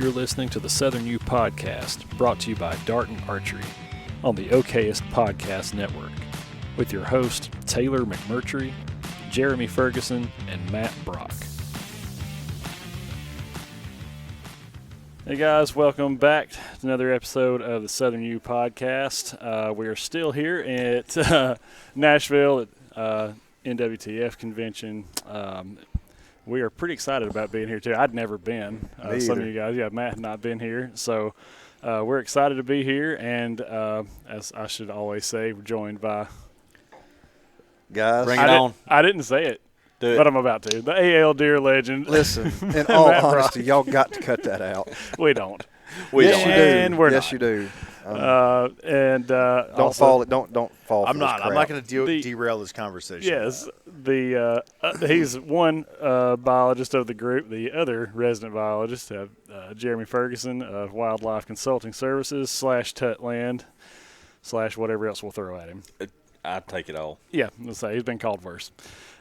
You're listening to the Southern U Podcast, brought to you by Darton Archery on the OKest Podcast Network, with your hosts Taylor McMurtry, Jeremy Ferguson, and Matt Brock. Hey guys, welcome back to another episode of the Southern U Podcast. We are still here at Nashville at NWTF convention. We are pretty excited about being here too. I'd never been. Some of you guys, Matt had not been here, so we're excited to be here. And as I should always say, we're joined by guys. Bring it on. I didn't say it, but I'm about to. The AL Deer legend. Listen, in all honesty, y'all got to cut that out. We don't. Yes, you do. And we're yes, not. you do. Don't don't fall. Don't fall. I'm not. I'm not going to derail this conversation. Yes, he's one biologist of the group. The other resident biologist, Jeremy Ferguson of Wildlife Consulting Services / Tutland / whatever else we'll throw at him. I take it all. Yeah, let's say he's been called worse.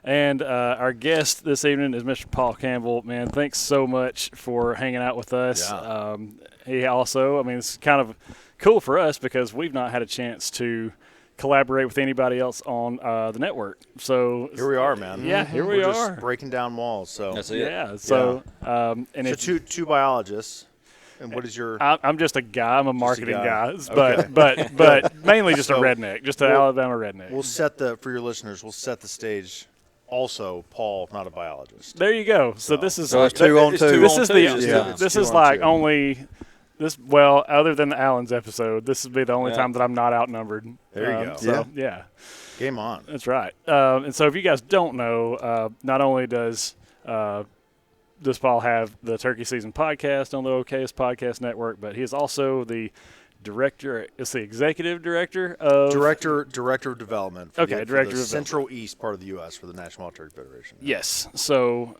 And our guest this evening is Mr. Paul Campbell. Man, thanks so much for hanging out with us. Yeah. He also, it's kind of cool for us because we've not had a chance to collaborate with anybody else on the network. So here we are, man. Yeah, here we We're are. Just breaking down walls. So that's it. Yeah. So, and so two biologists. And what is your? I'm just a guy. I'm a marketing guy, Okay. but mainly just a redneck, just an Alabama redneck. We'll set for your listeners. We'll set the stage. Also, Paul, not a biologist. There you go. So this is it's 2 on 2. This is This is like only this. Well, other than the Allen's episode, this would be the only time that I'm not outnumbered. There you go. So, yeah. Game on. That's right. And so if you guys don't know, not only does Paul have the Turkey Season podcast on the OKest Podcast Network, but he is also the executive director of director of development. For director the of Central East part of the U.S. for the National Wild Turkey Federation. Yes. So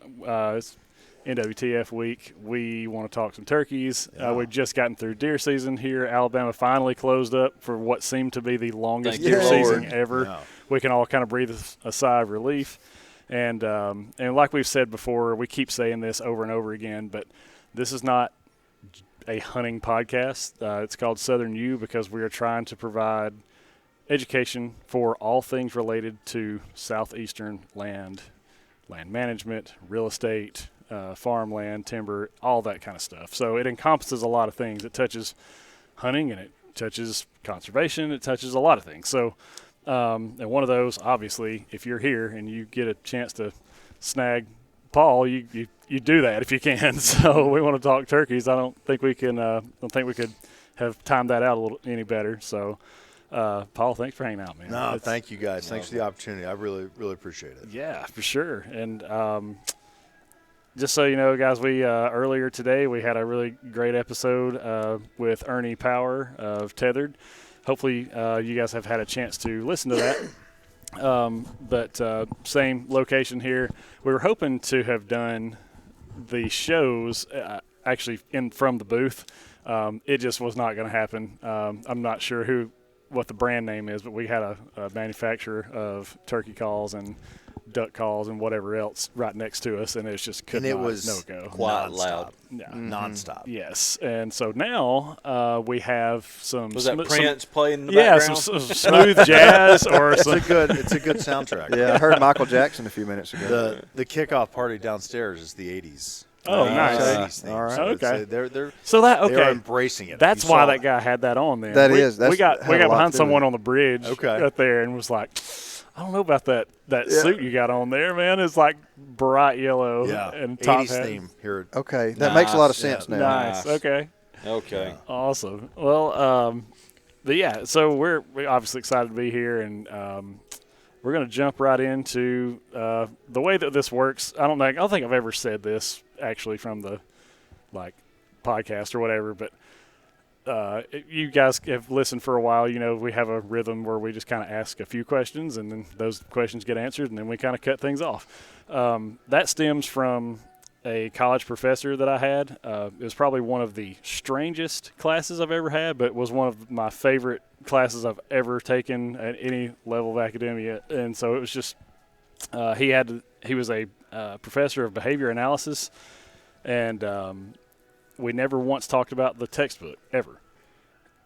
it's NWTF week. We want to talk some turkeys. We've just gotten through deer season here. Alabama finally closed up for what seemed to be the longest deer season ever. Yeah. We can all kind of breathe a sigh of relief. And like we've said before, we keep saying this over and over again, but this is not a hunting podcast. It's called Southern U because we are trying to provide education for all things related to southeastern land management, real estate, farmland, timber, all that kind of stuff. So it encompasses a lot of things. It touches hunting and it touches conservation. It touches a lot of things. So and one of those, obviously, if you're here and you get a chance to snag Paul, you do that if you can. So we want to talk turkeys. I don't think we can. Don't think we could have timed that out a little any better. So, Paul, thanks for hanging out, man. No, thank you guys. Thanks for the opportunity. I really, really appreciate it. Yeah, for sure. And just so you know, guys, we earlier today we had a really great episode with Ernie Power of Tethered. Hopefully, you guys have had a chance to listen to that. But same location here. We were hoping to have done the shows actually from the booth. It just was not going to happen. I'm not sure what the brand name is, but we had a manufacturer of turkey calls and duck calls and whatever else right next to us, and it just no go. Quite loud. Yeah. Nonstop. Yes, and so now we have some. Was that Prince playing in the background? Yeah, some smooth jazz or It's a good soundtrack. Yeah, I heard Michael Jackson a few minutes ago. The kickoff party downstairs is the 80s. Oh, nice. 80s theme. All right. Okay. They're they're embracing it. That's why that guy had that on there. We got behind someone on the bridge right there and was like, I don't know about that suit you got on there, man. It's like bright yellow and top 80s hat. theme here. Okay, that makes a lot of sense now. Nice. Okay. Awesome. Well, but yeah, so we're obviously excited to be here, and we're going to jump right into the way that this works. I don't think I've ever said this actually from the podcast or whatever, but you guys have listened for a while. You know, we have a rhythm where we just kind of ask a few questions, and then those questions get answered, and then we kind of cut things off. That stems from a college professor that I had. It was probably one of the strangest classes I've ever had, but it was one of my favorite classes I've ever taken at any level of academia. And so it was just he was a professor of behavior analysis, and we never once talked about the textbook, ever.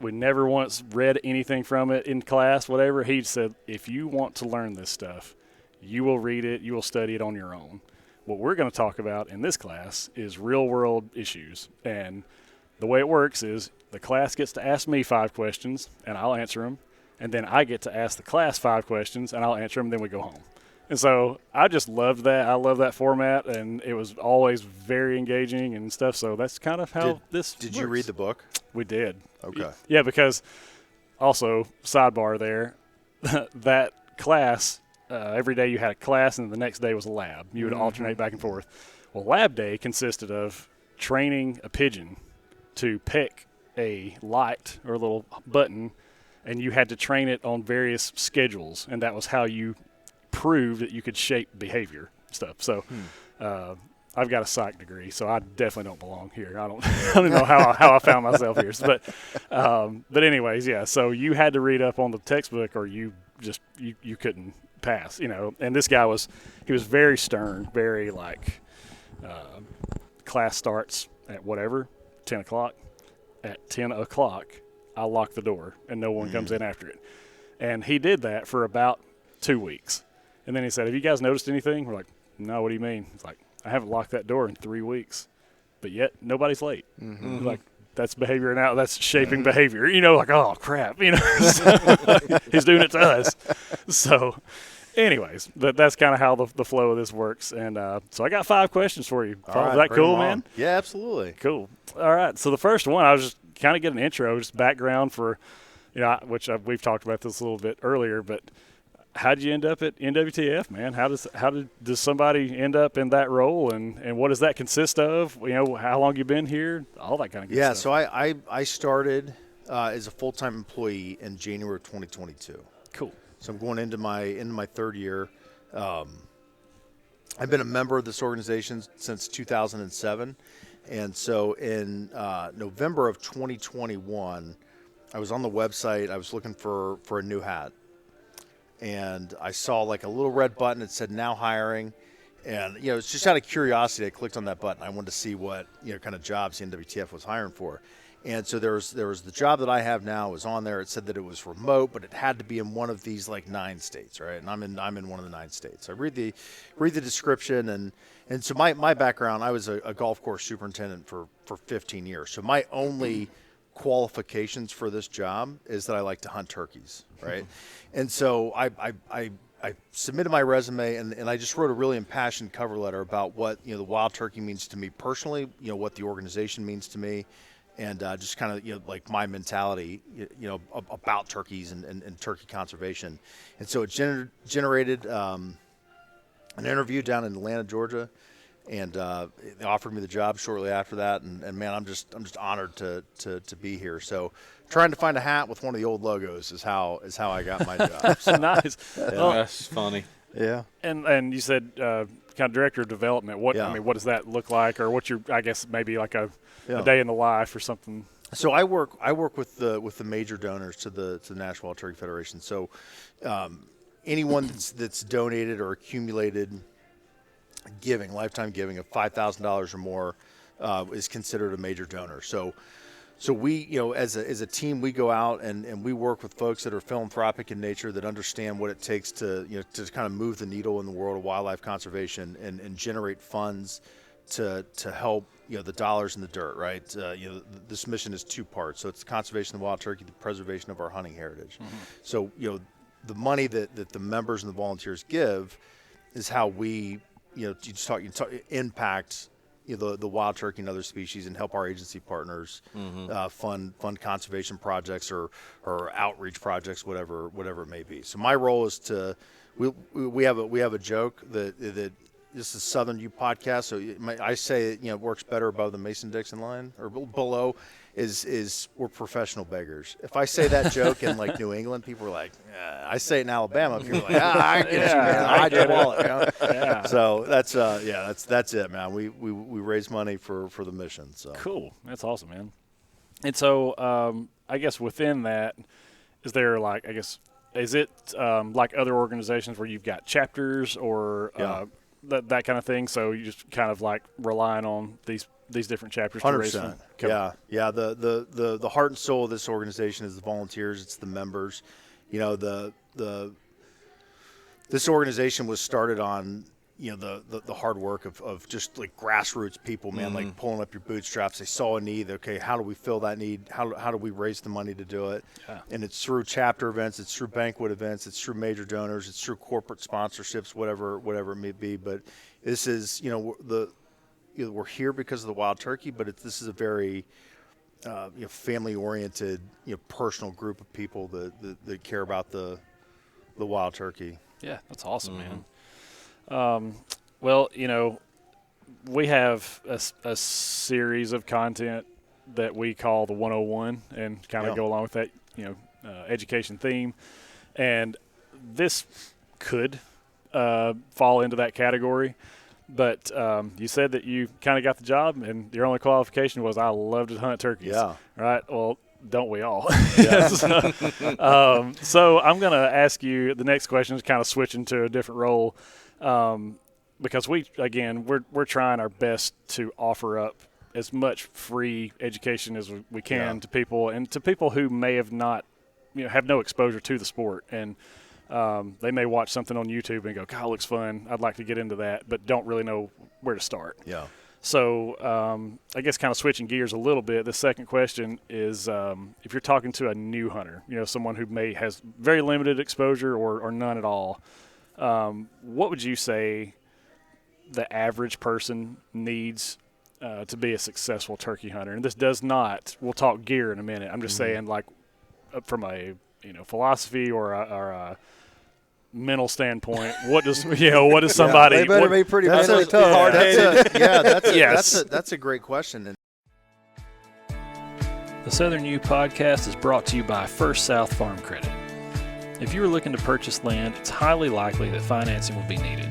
We never once read anything from it in class, whatever. He said, if you want to learn this stuff, you will read it, you will study it on your own. What we're going to talk about in this class is real-world issues. And the way it works is the class gets to ask me 5 questions, and I'll answer them. And then I get to ask the class 5 questions, and I'll answer them, then we go home. And so I just loved that. I love that format, and it was always very engaging and stuff. So that's kind of how this Did works. you read the book? We did. Okay. Yeah, because also, sidebar there, that class, every day you had a class, and the next day was a lab. You would alternate back and forth. Well, lab day consisted of training a pigeon to peck a light or a little button, and you had to train it on various schedules, and that was how you proved that you could shape behavior stuff. So I've got a psych degree, so I definitely don't belong here. I don't know how I found myself here. But anyways, yeah, so you had to read up on the textbook or you couldn't pass, And this guy was very stern, very like class starts at whatever, 10 o'clock. At 10 o'clock, I lock the door and no one comes in after it. And he did that for about 2 weeks. And then he said, have you guys noticed anything? We're like, no, what do you mean? It's like, I haven't locked that door in 3 weeks, but yet nobody's late. Like, that's behavior now. That's shaping behavior. Like, oh, crap. So, he's doing it to us. So anyways, that's kind of how the flow of this works. And so I got 5 questions for you. Is that cool, man? Yeah, absolutely. Cool. All right. So the first one, I was just kind of get an intro, just background for, which we've talked about this a little bit earlier, but how did you end up at NWTF, man? How does somebody end up in that role, and what does that consist of? How long you been here? All that kind of good stuff. Yeah, so I started as a full-time employee in January of 2022. Cool. So I'm going into my third year. I've been a member of this organization since 2007, and so in November of 2021, I was on the website. I was looking for a new hat. And I saw like a little red button that said now hiring. And, it's just out of curiosity, I clicked on that button. I wanted to see what, kind of jobs the NWTF was hiring for. And so there was the job that I have now was on there. It said that it was remote, but it had to be in one of these like 9 states, right? And I'm in one of the 9 states. I read the description, and so my background, I was a golf course superintendent for 15 years. So my only qualifications for this job is that I like to hunt turkeys, right? And so I submitted my resume, and I just wrote a really impassioned cover letter about what the wild turkey means to me personally, what the organization means to me, and just kind of like my mentality about turkeys and turkey conservation. And so it generated an interview down in Atlanta, Georgia. And they offered me the job shortly after that, and man, I'm just honored to be here. So, trying to find a hat with one of the old logos is how I got my job. So. Nice. Well, that's funny. Yeah. And you said kind of director of development. What what does that look like, or what's your maybe like a day in the life or something? So I work with the major donors to the Nashville Turkey Federation. So anyone that's donated or accumulated lifetime giving of $5,000 or more is considered a major donor. So we, as a team, we go out and we work with folks that are philanthropic in nature, that understand what it takes to kind of move the needle in the world of wildlife conservation and generate funds to help the dollars in the dirt, right? This mission is 2 parts. So it's the conservation of the wild turkey, the preservation of our hunting heritage. So the money that the members and the volunteers give is how we impact the wild turkey and other species and help our agency partners fund conservation projects or outreach projects, whatever it may be. So my role is we have a joke that this is Southern U podcast, so I say it works better above the Mason-Dixon line or below. Is we're professional beggars. If I say that joke in like New England, people are like, I say it in Alabama, people are like, I get you, man. I get it. Yeah. So that's it, man. We raise money for the mission. So cool. That's awesome, man. And so I guess within that, is there is it like other organizations where you've got chapters or that kind of thing. So you just kind of like relying on these different chapters. 100%. Yeah. The heart and soul of this organization is the volunteers. It's the members. You know, this organization was started on, you know, the hard work of just like grassroots people, man, like pulling up your bootstraps. They saw a need. Okay, how do we fill that need? How do we raise the money to do it? Yeah. And it's through chapter events, it's through banquet events, it's through major donors, it's through corporate sponsorships, whatever it may be. But this is, you know, we're here because of the wild turkey, but this is a very family-oriented, personal group of people that care about the wild turkey. Yeah, that's awesome, man. Well, we have a series of content that we call the 101 and kind of go along with that, education theme. And this could fall into that category. But you said that you kind of got the job and your only qualification was, I love to hunt turkeys. Yeah. Right? Well, don't we all? Yeah. So I'm going to ask you the next question is kind of switching to a different role. Because we're trying our best to offer up as much free education as we can to people, and to people who may have not, have no exposure to the sport, and they may watch something on YouTube and go, God, it looks fun, I'd like to get into that, but don't really know where to start. Yeah. So I guess kind of switching gears a little bit, the second question is if you're talking to a new hunter, someone who has very limited exposure or none at all, what would you say the average person needs to be a successful turkey hunter? And this does not, we'll talk gear in a minute. I'm just saying, like, from a philosophy or a mental standpoint, what does somebody? They better be pretty mentally tough. Hard-headed. That's a great question. The Southern U podcast is brought to you by First South Farm Credit. If you are looking to purchase land, it's highly likely that financing will be needed.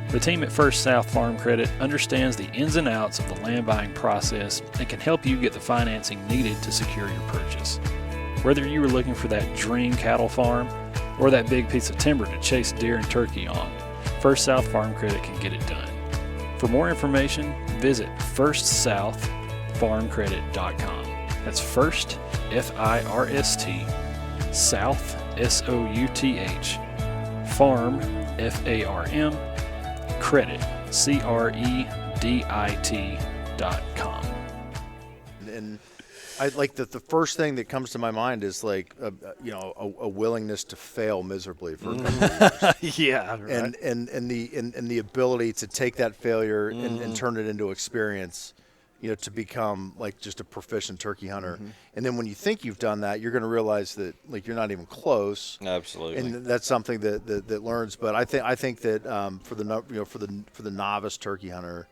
The team at First South Farm Credit understands the ins and outs of the land buying process and can help you get the financing needed to secure your purchase. Whether you are looking for that dream cattle farm or that big piece of timber to chase deer and turkey on, First South Farm Credit can get it done. For more information, visit firstsouthfarmcredit.com. That's First, F-I-R-S-T, South, S-O-U-T-H, Farm, F-A-R-M, Credit, C-R-E-D-I-T.com. And I like the first thing that comes to my mind is like a willingness to fail miserably for a couple of years. Yeah, right. and the ability to take that failure and turn it into experience, to become like just a proficient turkey hunter. And then when you think you've done that, you're going to realize that like you're not even close. Absolutely. And that's something that learns. But I think that for the novice turkey hunter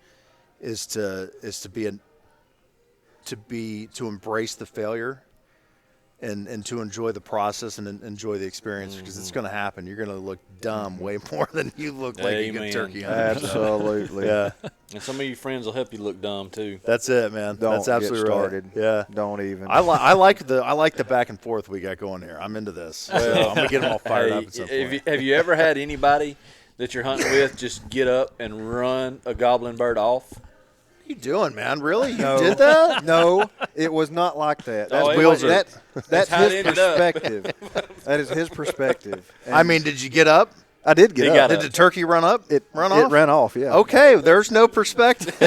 is to embrace the failure and to enjoy the process and enjoy the experience, because it's going to happen. You're going to look dumb way more than you look like a good turkey hunter. Absolutely. Yeah. And some of your friends will help you look dumb too. That's it, man. That's absolutely get started. Right. Yeah. Don't even. I like the back and forth we got going here. I'm into this. So I'm gonna get them all fired up at some point. Have you ever had anybody that you're hunting with just get up and run a goblin bird off? What are you doing, man? Really? You No. did that? No, it was not like that. Oh, That's how it his ended up. perspective. That is his perspective. I mean, did you get up? I did get up. Did the turkey run up? It ran off? off? It ran off, yeah. Okay, there's no perspective.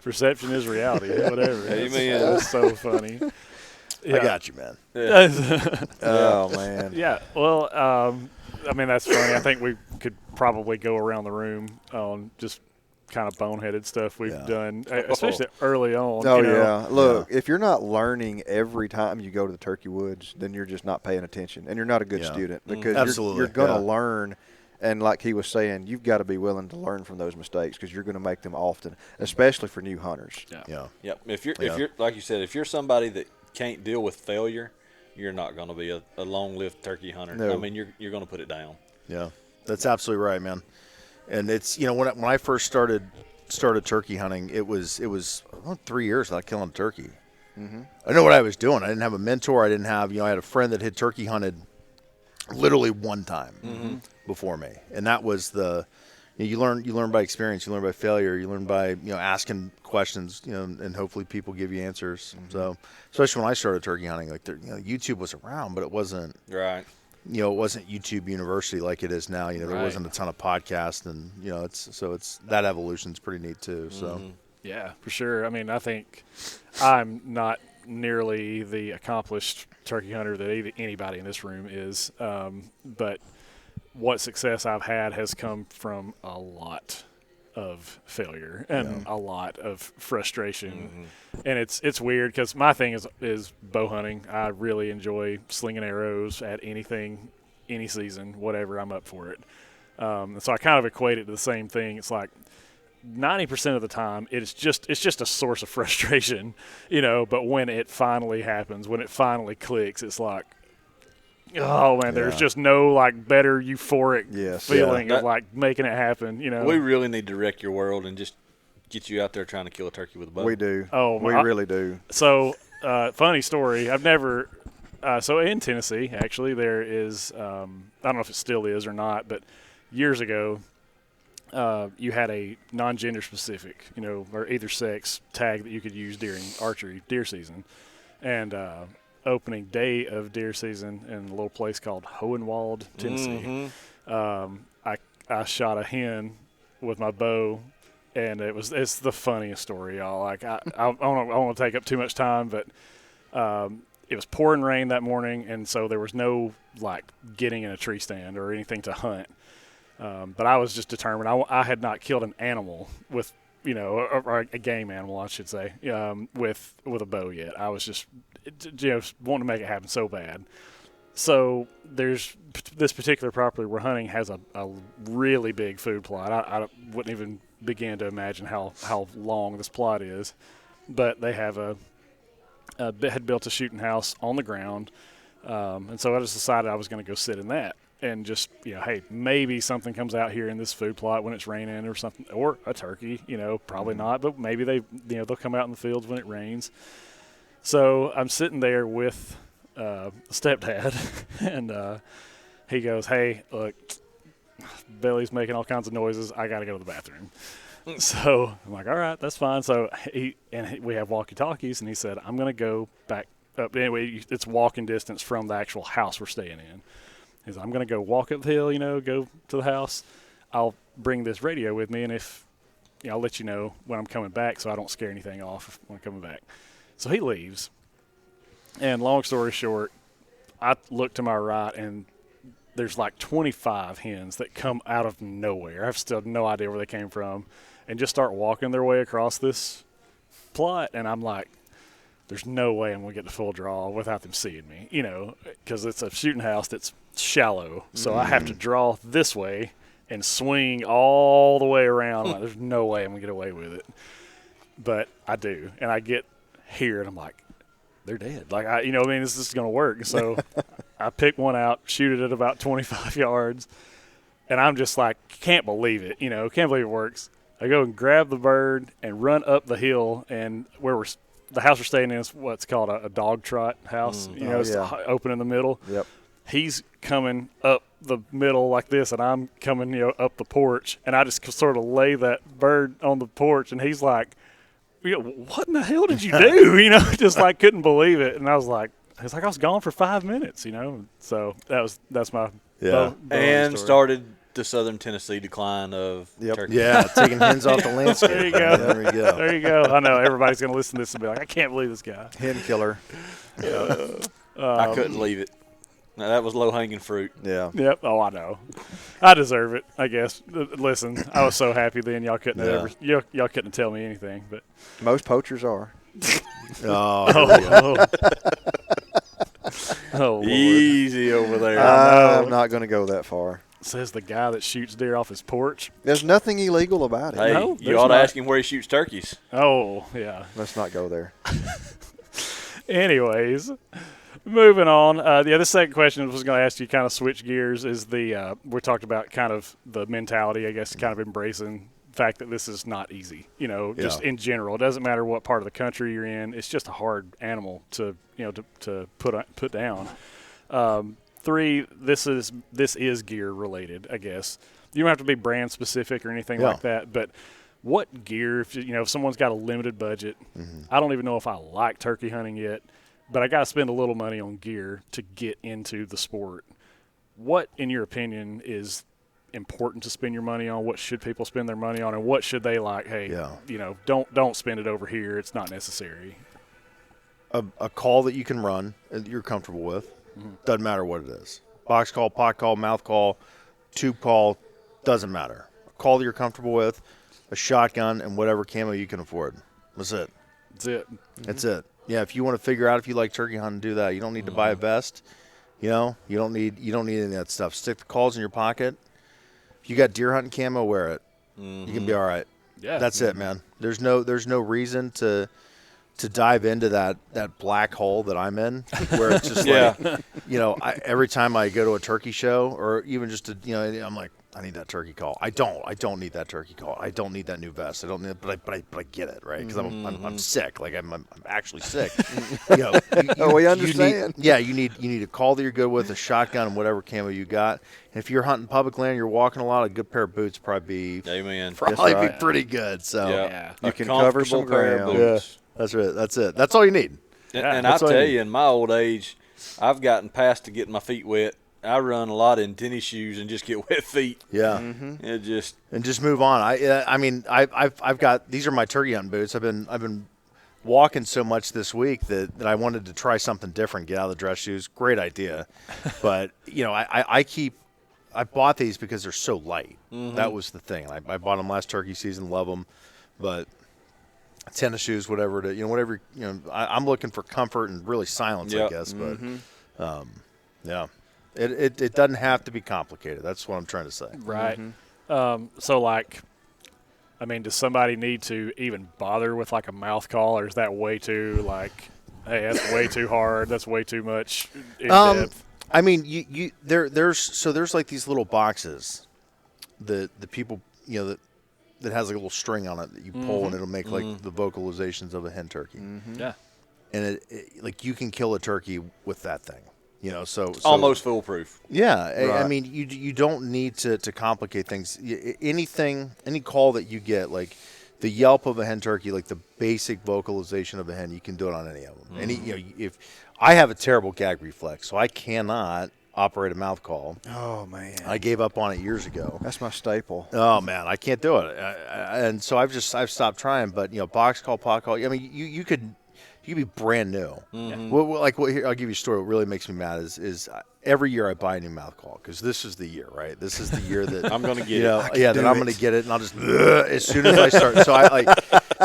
Perception is reality. Whatever. Amen. That's so funny. I got you, man. Oh, man. Yeah. Well, I mean, that's funny. I think we could probably go around the room on just kind of boneheaded stuff we've done, especially early on. Oh, yeah. Look, if you're not learning every time you go to the turkey woods, then you're just not paying attention, and you're not a good student, because you're going to learn. And like he was saying, you've got to be willing to learn from those mistakes, because you're going to make them often, especially for new hunters. Yeah. Yep. If you're like you said, if you're somebody that can't deal with failure, you're not going to be a long-lived turkey hunter. No. I mean, you're going to put it down. Yeah, that's absolutely right, man. And it's when I first started turkey hunting, it was 3 years without killing a turkey. I know what I was doing. I didn't have a mentor. I didn't have I had a friend that had turkey hunted literally one time. before me, and that was you learn by experience, you learn by failure, you learn by asking questions, and hopefully people give you answers. Mm-hmm. So especially when I started turkey hunting, like YouTube was around, but it wasn't right. It wasn't YouTube University like it is now. There wasn't a ton of podcasts, and it's that evolution's pretty neat too. So yeah, for sure. I mean, I think I'm not nearly the accomplished turkey hunter that anybody in this room is, but what success I've had has come from a lot of failure and a lot of frustration. And it's weird because my thing is bow hunting. I really enjoy slinging arrows at anything, any season, whatever. I'm up for it. So I kind of equate it to the same thing. It's like 90% of the time it's just a source of frustration, but when it finally happens, when it finally clicks, it's like, oh man, there's just no better euphoric feeling of making it happen. We really need to wreck your world and just get you out there trying to kill a turkey with a bow. We do. We really do. So, funny story. I've never. So in Tennessee, actually, there is. I don't know if it still is or not, but years ago, you had a non-gender specific, or either sex tag that you could use during archery deer season, and. Opening day of deer season in a little place called Hohenwald, Tennessee. I shot a hen with my bow, and it's the funniest story, y'all. I don't want to take up too much time, but it was pouring rain that morning, and so there was no getting in a tree stand or anything to hunt. But I was just determined. I had not killed an animal with or a game animal, I should say, with a bow yet. I was just wanting to make it happen so bad. So there's this particular property we're hunting has a really big food plot. I wouldn't even begin to imagine how long this plot is, but they have had built a shooting house on the ground, and so I just decided I was going to go sit in that and just hey, maybe something comes out here in this food plot when it's raining or something, or a turkey. Probably not, but maybe they'll come out in the fields when it rains. So I'm sitting there with stepdad, and he goes, "Hey, look, Billy's making all kinds of noises. I got to go to the bathroom." So I'm like, "All right, that's fine." So we have walkie-talkies, and he said, "I'm going to go back up." Anyway, it's walking distance from the actual house we're staying in. He said, "I'm going to go walk up the hill, go to the house. I'll bring this radio with me, and if I'll let you know when I'm coming back, so I don't scare anything off when I'm coming back." So he leaves, and long story short, I look to my right, and there's 25 hens that come out of nowhere. I have still no idea where they came from, and just start walking their way across this plot, and I'm like, there's no way I'm going to get the full draw without them seeing me, because it's a shooting house that's shallow, so I have to draw this way and swing all the way around. I'm like, there's no way I'm going to get away with it. But I do, and I get here, and I'm like, they're dead. This is going to work. So I pick one out, shoot it at about 25 yards, and I'm just like, can't believe it. Can't believe it works. I go and grab the bird and run up the hill, and the house we're staying in is what's called a dog trot house. It's open in the middle. Yep. He's coming up the middle like this, and I'm coming, up the porch, and I just sort of lay that bird on the porch, and he's like, "What in the hell did you do?" Just couldn't believe it. And I was like, I was gone for 5 minutes, So that's my bow and story. Started the southern Tennessee decline of turkey. Yeah, taking hens off the landscape. There you go. There we go. There you go. I know everybody's going to listen to this and be like, I can't believe this guy. Hen killer. I couldn't leave it. Now, that was low-hanging fruit. Yeah. Yep. Oh, I know. I deserve it, I guess. Listen, I was so happy then. Y'all couldn't y'all couldn't tell me anything, but most poachers are. Oh, Lord. Easy over there. I'm not going to go that far. Says the guy that shoots deer off his porch. There's nothing illegal about it. Hey, No, you ought to ask him where he shoots turkeys. Oh, yeah. Let's not go there. Anyways, moving on. The second question I was going to ask you, kind of switch gears, is we talked about kind of the mentality, I guess, kind of embracing the fact that this is not easy, just in general. It doesn't matter what part of the country you're in. It's just a hard animal to put down. 3, this is gear related, I guess. You don't have to be brand specific or anything like that, but what gear, if someone's got a limited budget, I don't even know if I like turkey hunting yet, but I got to spend a little money on gear to get into the sport. What, in your opinion, is important to spend your money on? What should people spend their money on, and what should they don't spend it over here. It's not necessary. A call that you can run that you're comfortable with. Doesn't matter what it is. Box call, pot call, mouth call, tube call, doesn't matter. A call that you're comfortable with, a shotgun, and whatever camo you can afford. That's it. That's it. Yeah, if you want to figure out if you like turkey hunting, do that. You don't need to buy a vest. You don't need any of that stuff. Stick the calls in your pocket. If you got deer hunting camo, wear it. You can be all right. Yeah. That's it, man. There's no reason to dive into that black hole that I'm in, where it's just every time I go to a turkey show, or even just I'm like, I need that turkey call. I don't need that turkey call. I don't need that new vest. I don't need it, but I get it, right? Because I'm sick. Like I'm actually sick. We understand. You need a call that you're good with, a shotgun, and whatever camo you got. And if you're hunting public land, you're walking a lot, a good pair of boots probably be pretty good. So you can cover some ground. Yeah. That's right. That's it. That's all you need. And I tell you, in my old age, I've gotten past to getting my feet wet. I run a lot in tennis shoes and just get wet feet. Yeah, and just move on. I've got, these are my turkey hunting boots. I've been walking so much this week that I wanted to try something different. Get out of the dress shoes. Great idea, but I bought these because they're so light. That was the thing. I bought them last turkey season. Love them, but tennis shoes, whatever I'm looking for comfort and really silence, I guess. But it doesn't have to be complicated. That's what I'm trying to say. Right. Does somebody need to even bother with like a mouth call, or is that way too hey, that's way too hard, that's way too much in depth? There's like these little boxes that the people that has like a little string on it that you pull and it'll make like the vocalizations of a hen turkey. Yeah. And it like you can kill a turkey with that thing. So almost foolproof. Yeah, right. You don't need to complicate things. Any call that you get, like the yelp of a hen turkey, like the basic vocalization of a hen, you can do it on any of them. If I have a terrible gag reflex, so I cannot operate a mouth call. Oh man, I gave up on it years ago. That's my staple. Oh man, I can't do it, and so I've stopped trying. But box call, pot call. You could be brand new. Here, I'll give you a story. What really makes me mad is every year I buy a new mouth call because this is the year, right? This is the year that I'm going to get it. That I'm going to get it, and I'll just as soon as I start.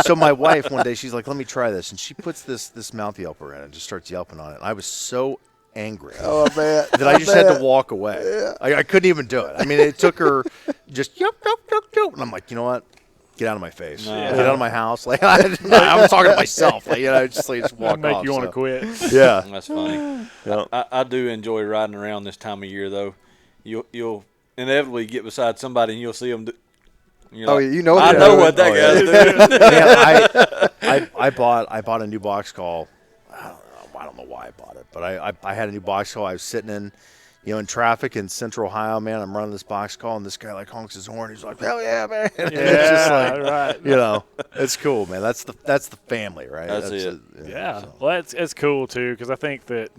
So my wife one day she's like, "Let me try this," and she puts this mouth yelper in and just starts yelping on it. And I was so angry. Oh, I bet. That I just had to walk away. Yeah. I couldn't even do it. It took her just yelp, yelp, yelp, yelp, and I'm like, you know what? Get out of my face. Get out of my house. Like I was talking to myself. Just walk make off. You want to quit. Yeah, that's funny. I do enjoy riding around this time of year, though. You'll inevitably get beside somebody and you'll see them. I know what that guy's doing. I bought a new box call. I don't know why I bought it, but I had a new box call. I was sitting in traffic in Central Ohio, man. I'm running this box call, and this guy honks his horn. He's like, "Hell yeah, man!" Yeah, it's just right. It's cool, man. That's the family, right? That's it. Yeah. So. Well, it's cool too because I think that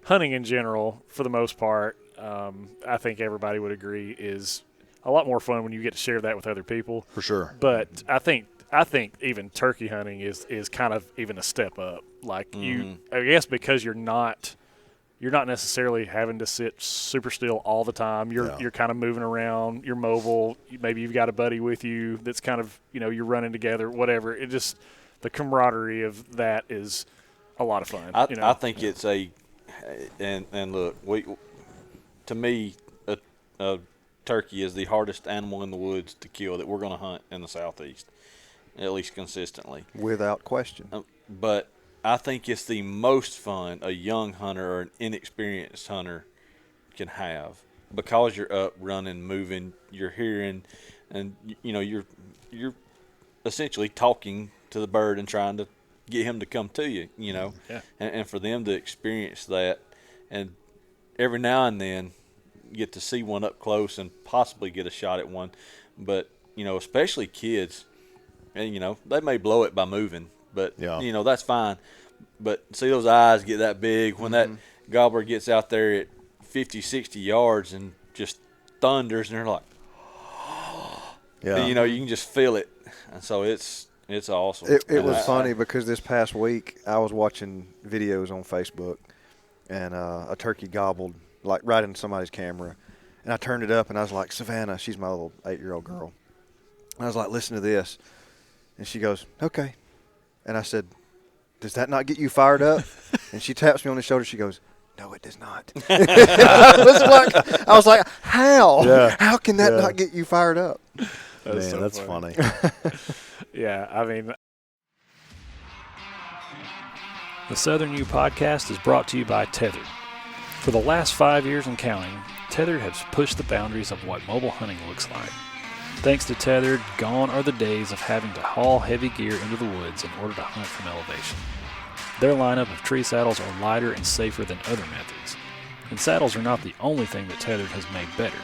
hunting in general, for the most part, I think everybody would agree is a lot more fun when you get to share that with other people. For sure. But I think even turkey hunting is kind of even a step up. Like I guess because you're not necessarily having to sit super still all the time. You're kind of moving around. You're mobile. Maybe you've got a buddy with you that's kind of you're running together. Whatever. It just the camaraderie of that is a lot of fun. I think it's and look, to me a turkey is the hardest animal in the woods to kill that we're going to hunt in the Southeast, at least consistently, without question. But I think it's the most fun a young hunter or an inexperienced hunter can have because you're up, running, moving, you're hearing, and you're essentially talking to the bird and trying to get him to come to you. And for them to experience that, and every now and then get to see one up close and possibly get a shot at one. But, especially kids, and, they may blow it by moving, but, that's fine. But see those eyes get that big when that gobbler gets out there at 50, 60 yards and just thunders, and they're like, you can just feel it. And so it's awesome. It was funny because this past week I was watching videos on Facebook, and a turkey gobbled like right into somebody's camera, and I turned it up and I was like, Savannah, she's my little 8-year-old girl. And I was like, listen to this, and she goes, okay. And I said, does that not get you fired up? And she taps me on the shoulder. She goes, no, it does not. I was like, how? Yeah. How can that not get you fired up? That's funny. Yeah, I mean, the Southern U podcast is brought to you by Tethered. For the last 5 years and counting, Tethered has pushed the boundaries of what mobile hunting looks like. Thanks to Tethered, gone are the days of having to haul heavy gear into the woods in order to hunt from elevation. Their lineup of tree saddles are lighter and safer than other methods. And saddles are not the only thing that Tethered has made better.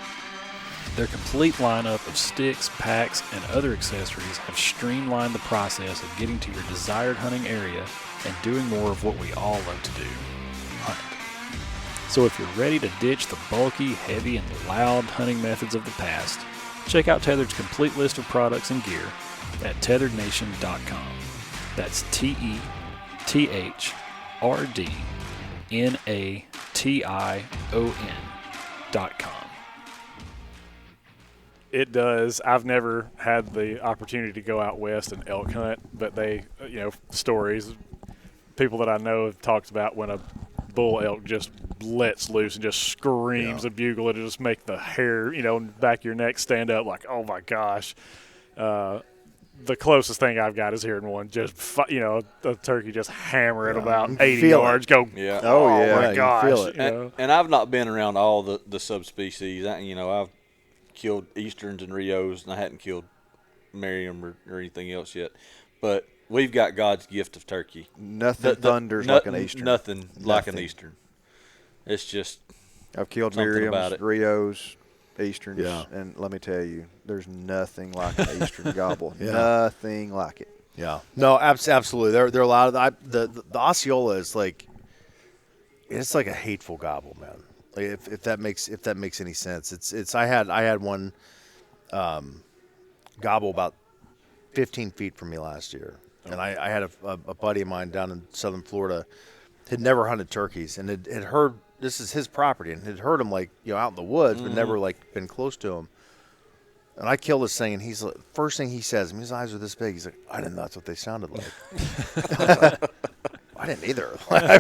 Their complete lineup of sticks, packs, and other accessories have streamlined the process of getting to your desired hunting area and doing more of what we all love to do, hunt. So if you're ready to ditch the bulky, heavy, and loud hunting methods of the past, check out Tethered's complete list of products and gear at tetherednation.com. That's TETHRDNATION.com. It does. I've never had the opportunity to go out west and elk hunt, but they, stories, people that I know have talked about when a bull elk just lets loose and just screams a bugle. It'll just make the hair, back of your neck stand up like, oh my gosh. The closest thing I've got is hearing one just, a turkey just hammer at about 80 yards. Go, yeah. Oh my gosh. You feel it. And I've not been around all the subspecies. I've killed Easterns and Rios, and I hadn't killed Merriam or anything else yet. But we've got God's gift of turkey. Nothing thunders like an Eastern. Nothing like an Eastern. It's just I've killed Merriams, Rios, Easterns, and let me tell you, there's nothing like an Eastern gobble. Nothing like it. Yeah. No, absolutely. There are a lot of the Osceola is like, it's like a hateful gobble, man. Like if that makes any sense. It's I had one gobble about 15 feet from me last year, and I had a buddy of mine down in southern Florida, had never hunted turkeys, and had heard this is his property, and had heard him out in the woods, but never been close to him. And I killed this thing, and he's like, first thing he says, his eyes are this big. He's like, I didn't know that's what they sounded like. I didn't either. I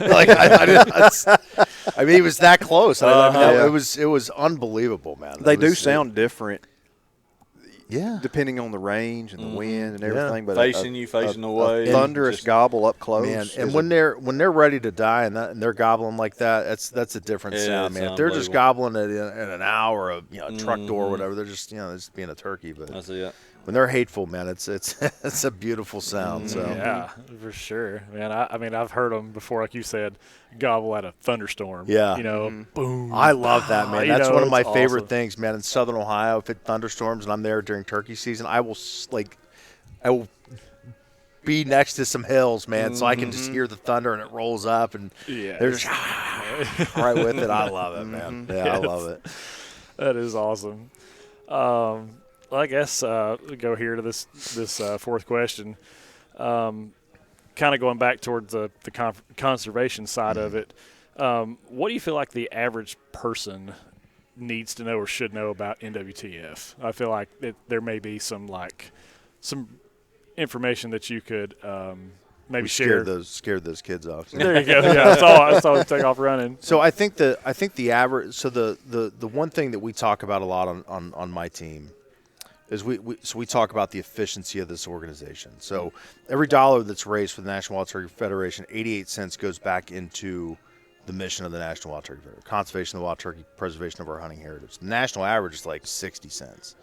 mean, he was that close. It was unbelievable, man. They do sound different. Yeah. Depending on the range and the wind and everything, but facing away, a thunderous gobble up close. Man, and when they're ready to die and they're gobbling like that, that's a different sound, man. If they're just gobbling at an hour of a truck door or whatever, they're just just being a turkey. But that's it. When they're hateful, man, it's a beautiful sound. So yeah, for sure, man. I mean, I've heard them before, like you said, gobble at a thunderstorm. Yeah, boom. I love that, man. That's one of my favorite awesome things, man. In Southern Ohio, if it thunderstorms and I'm there during turkey season, I will be next to some hills, man, so I can just hear the thunder and it rolls up and they're just right with it. I love it, man. Yeah, I love it. That is awesome. Well, I guess we go here to this fourth question. Kind of going back towards the conservation side of it, what do you feel like the average person needs to know or should know about NWTF? I feel like there may be some information that you could maybe share. Scared those kids off. There you go. Yeah, I saw them take off running. So I think the average. So the one thing that we talk about a lot on my team is we talk about the efficiency of this organization. So every dollar that's raised for the National Wild Turkey Federation, 88 cents goes back into the mission of the National Wild Turkey Federation: conservation of the wild turkey, preservation of our hunting heritage. The national average is like 60 cents.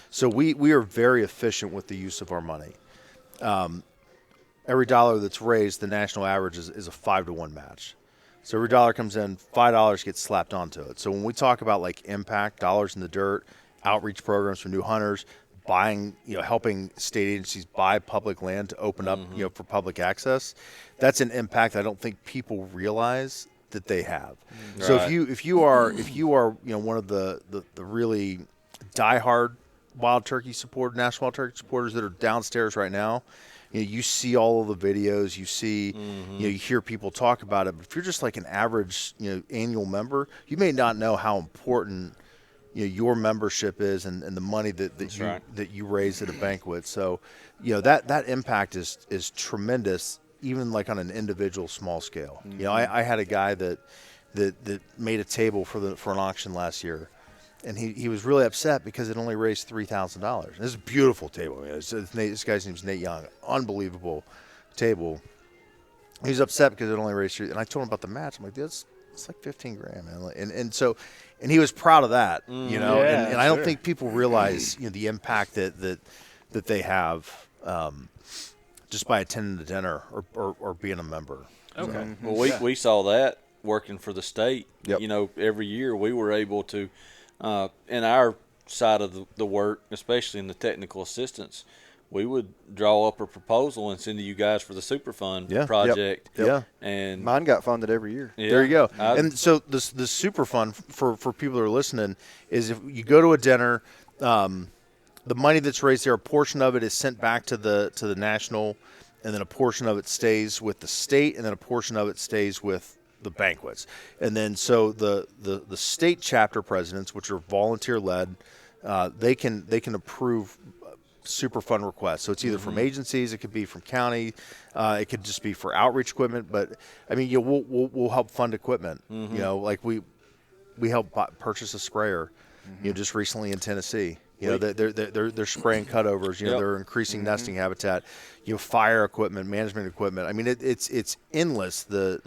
So we are very efficient with the use of our money. Every dollar that's raised, the national average is a 5-to-1 match. So every dollar comes in, $5 gets slapped onto it. So when we talk about like impact, dollars in the dirt, outreach programs for new hunters, buying, helping state agencies buy public land to open up, for public access, that's an impact I don't think people realize that they have. Right. So if you are one of the really diehard wild turkey national wild turkey supporters that are downstairs right now, you see all of the videos, you see, you hear people talk about it. But if you're just like an average, annual member, you may not know how important your membership is and the money that you raise at a banquet. So, that impact is tremendous, even like on an individual small scale. I had a guy that made a table for an auction last year. And he was really upset because it only raised $3,000. This is a beautiful table. This guy's name is Nate Young. Unbelievable table. He was upset because it only raised $3,000. And I told him about the match. I'm like, dude, it's like $15,000, man. And he was proud of that, And I don't think people realize the impact that they have just by attending the dinner or being a member. Okay. Well, we saw that working for the state. Yep. Every year we were able to. In our side of the work, especially in the technical assistance, we would draw up a proposal and send to you guys for the Superfund project. Yep. And mine got funded every year. Yeah, there you go. And so the Superfund for people that are listening is if you go to a dinner, the money that's raised there, a portion of it is sent back to the national, and then a portion of it stays with the state, and then a portion of it stays with the banquets. And then so the state chapter presidents, which are volunteer led, they can approve Superfund requests. So it's either from agencies, it could be from county, it could just be for outreach equipment. But I mean, we'll help fund equipment. Like we helped purchase a sprayer, just recently in Tennessee. They're spraying cutovers. They're increasing nesting habitat. Fire equipment, management equipment. I mean, it's endless. The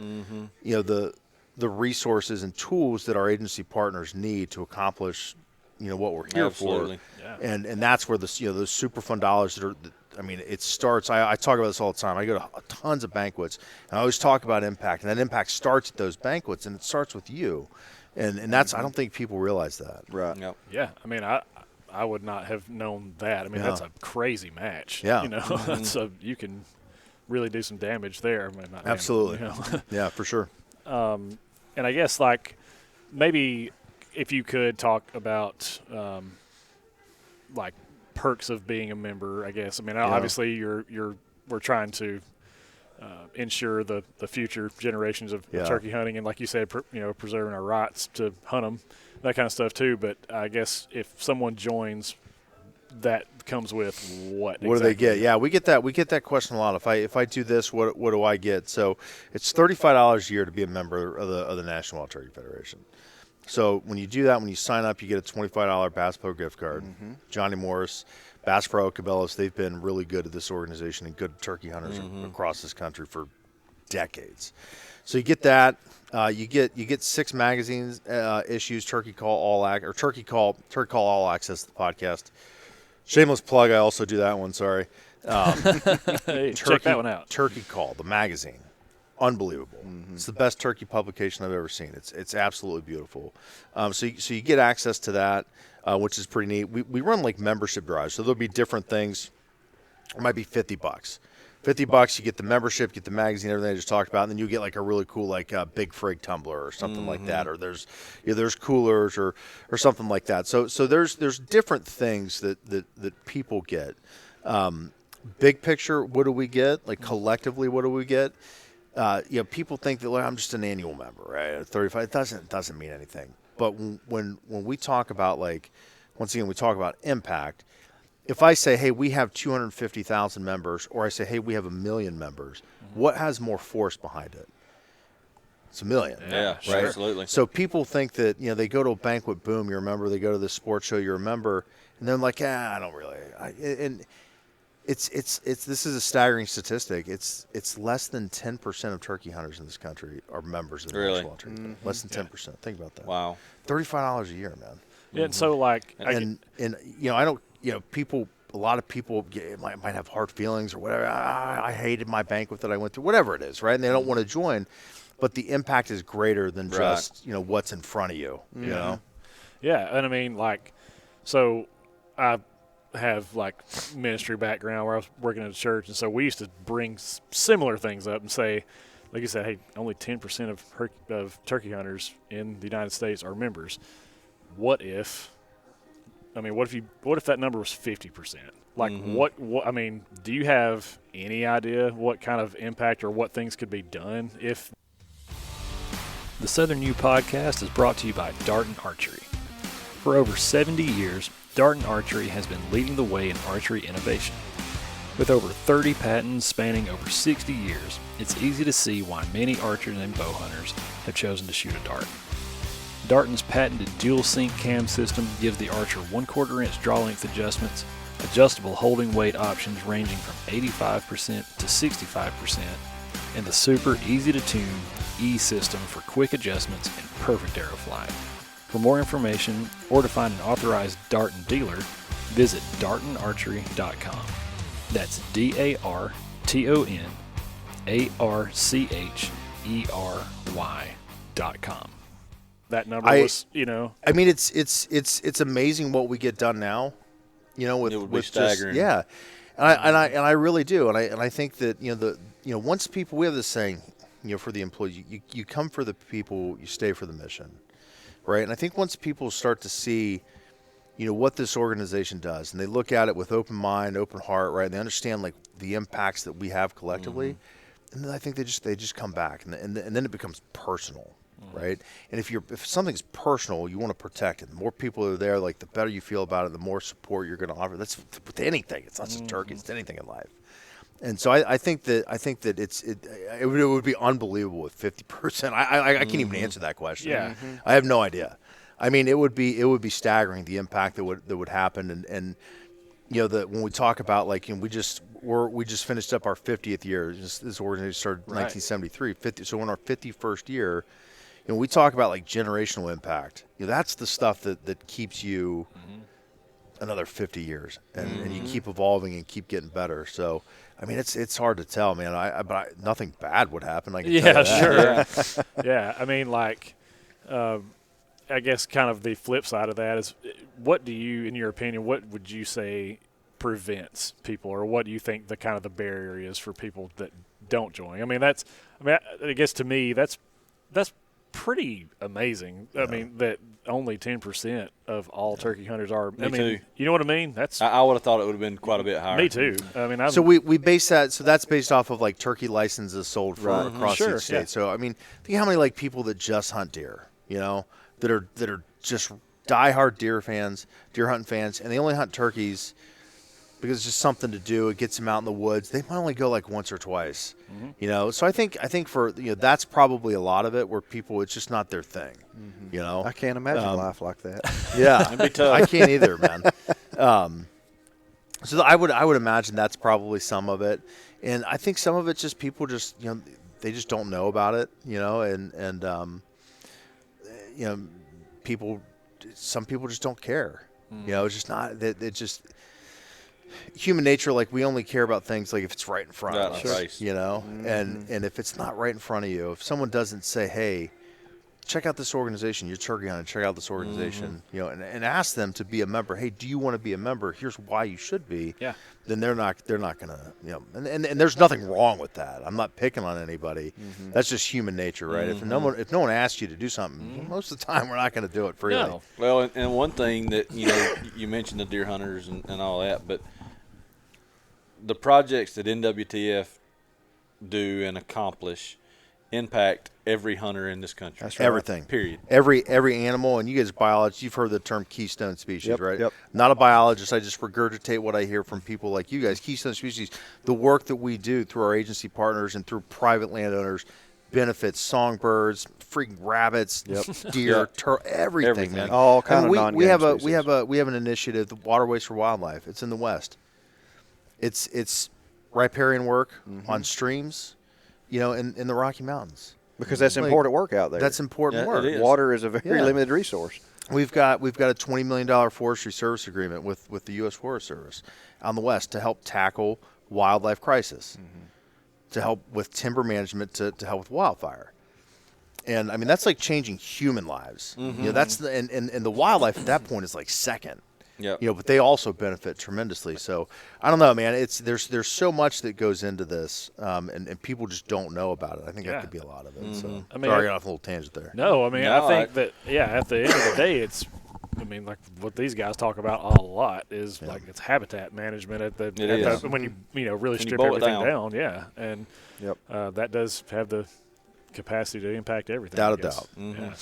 resources and tools that our agency partners need to accomplish, what we're here for. Yeah. And that's where those Superfund dollars that are. I mean, it starts. I talk about this all the time. I go to tons of banquets, and I always talk about impact, and that impact starts at those banquets, and it starts with you. And that's. I don't think people realize that. Right. Yep. Yeah. I mean, I would not have known that. I mean, that's a crazy match. Yeah. So you can really do some damage there. I mean, not absolutely. Damage, Yeah, for sure. And I guess like maybe if you could talk about like perks of being a member. I guess. I mean, obviously we're trying to ensure the future generations of turkey hunting, and like you said, preserving our rights to hunt them. That kind of stuff too, but I guess if someone joins, that comes with what? What do they get? Yeah, we get that question a lot. If I do this, what do I get? So it's $35 a year to be a member of the National Wild Turkey Federation. So when you do that, when you sign up, you get a $25 Bass Pro gift card. Johnny Morris, Bass Pro, Cabela's, they've been really good at this organization and good turkey hunters across this country for decades. So you get that. You get 6 magazines issues, Turkey Call All All Access, the podcast. Shameless plug. I also do that one. Sorry. Hey, check that one out. Turkey Call, the magazine, unbelievable. It's the best turkey publication I've ever seen. It's absolutely beautiful. So you get access to that, which is pretty neat. We run like membership drives, so there'll be different things. It might be $50. $50, you get the membership, get the magazine, everything I just talked about, and then you get like a really cool like big frig tumbler or something like that, or there's coolers or something like that. So there's different things that people get. Big picture, what do we get? Like collectively, what do we get? People think that I'm just an annual member, right? 35, it doesn't mean anything. But when we talk about once again, we talk about impact. If I say, hey, we have 250,000 members, or I say, hey, we have 1 million members, what has more force behind it? It's 1 million. Yeah, right? Sure, absolutely. So people think that, they go to a banquet, boom, you're a member. They go to this sports show, you're a member. And they're like, I don't really. And this is a staggering statistic. It's less than 10% of turkey hunters in this country are members of the National Wild Turkey Federation. Less than 10%. Think about that. Wow. $35 a year, man. Yeah, and so I don't. People, a lot of people might have hard feelings or whatever. I hated my banquet that I went through, whatever it is, right? And they don't want to join. but the impact is greater than just, what's in front of you, you know? Yeah, and I mean, like, so I have, like, ministry background where I was working at a church, and so we used to bring similar things up and say, like you said, hey, only 10% of turkey hunters in the United States are members. What if that number was 50%? Like, what, I mean, do you have any idea what kind of impact or what things could be done if? The Southern U podcast is brought to you by Darton Archery. For over 70 years, Darton Archery has been leading the way in archery innovation. With over 30 patents spanning over 60 years, it's easy to see why many archers and bow hunters have chosen to shoot a dart. Darton's patented dual sync cam system gives the archer 1/4 inch draw length adjustments, adjustable holding weight options ranging from 85% to 65%, and the super easy to tune E-system for quick adjustments and perfect arrow flight. For more information or to find an authorized Darton dealer, visit dartonarchery.com. That's DartonArchery.com. That number was, I mean, it's amazing what we get done now. With staggering. Just, and I really do, and I think that once people, we have this saying, for the employees, you come for the people, you stay for the mission, right? And I think once people start to see, what this organization does, and they look at it with open mind, open heart, right? And they understand like the impacts that we have collectively, and then I think they just come back, and then it becomes personal. Right, and if something's personal, you want to protect it. The more people are there, like the better you feel about it, the more support you're going to offer. That's with anything. It's not just turkey; it's anything in life. And so I think that it would be unbelievable with 50%. I can't even answer that question. Yeah, I have no idea. I mean, it would be staggering the impact that would happen. And when we talk about like we just finished up our 50th year. This organization started in 1973. 50. So in our 51st year. We talk about like generational impact. That's the stuff that keeps you another 50 years, and you keep evolving and keep getting better. So, I mean, it's hard to tell, man. But nothing bad would happen. I can tell you that. Sure. Yeah, I mean, like, I guess kind of the flip side of that is, what do you, in your opinion, what would you say prevents people, or what do you think the kind of the barrier is for people that don't join? I guess to me that's pretty amazing. I mean, that only 10% of all turkey hunters are. Me too. You know what I mean? I would have thought it would have been quite a bit higher. Me too. I mean, so we base that. So that's based off of like turkey licenses sold for across each state. Yeah. So I mean, think how many like people that just hunt deer, that are just diehard deer hunting fans, and they only hunt turkeys because it's just something to do. It gets them out in the woods. They might only go like once or twice, So I think for that's probably a lot of it, where people, it's just not their thing, I can't imagine life like that. Yeah, it'd be tough. I can't either, man. So I would imagine that's probably some of it, and I think some of it's just people just they just don't know about it, and some people just don't care. It's just not that. It just human nature, like we only care about things like if it's right in front of us, right. And if it's not right in front of you, if someone doesn't say, hey, check out this organization, you're turkey hunting, check out this organization, and ask them to be a member. Hey, do you want to be a member? Here's why you should be. Yeah. Then they're not gonna, and there's nothing wrong with that. I'm not picking on anybody. That's just human nature, right? If no one asks you to do something, most of the time we're not going to do it freely. No. Well, and one thing that you mentioned the deer hunters and all that, but the projects that NWTF do and accomplish impact every hunter in this country. That's right. Everything. Period. Every animal, and you guys biologists, you've heard the term keystone species, right? Yep. Not a biologist. I just regurgitate what I hear from people like you guys. Keystone species, the work that we do through our agency partners and through private landowners benefits songbirds, freaking rabbits, deer, everything, man. All kind of non-game species. We have an initiative, the Waterways for Wildlife. It's in the West. It's riparian work on streams, in the Rocky Mountains. Because that's important work out there. That's important work. it is. Water is a very limited resource. We've got a $20 million forestry service agreement with the U.S. Forest Service on the West to help tackle wildlife crisis, to help with timber management, to help with wildfire. And I mean, that's like changing human lives. You know, that's and the wildlife at that point is like second. Yep. You know, but they also benefit tremendously. So I don't know, man. There's so much that goes into this, and people just don't know about it. I think that could be a lot of it. So I mean, sorry, I got off a little tangent there. No, I mean, No, I think that at the end of the day, it's. I mean, like what these guys talk about a lot is like it's habitat management at the when you really strip everything down. Yeah, and that does have the capacity to impact everything. Without a doubt. Yeah.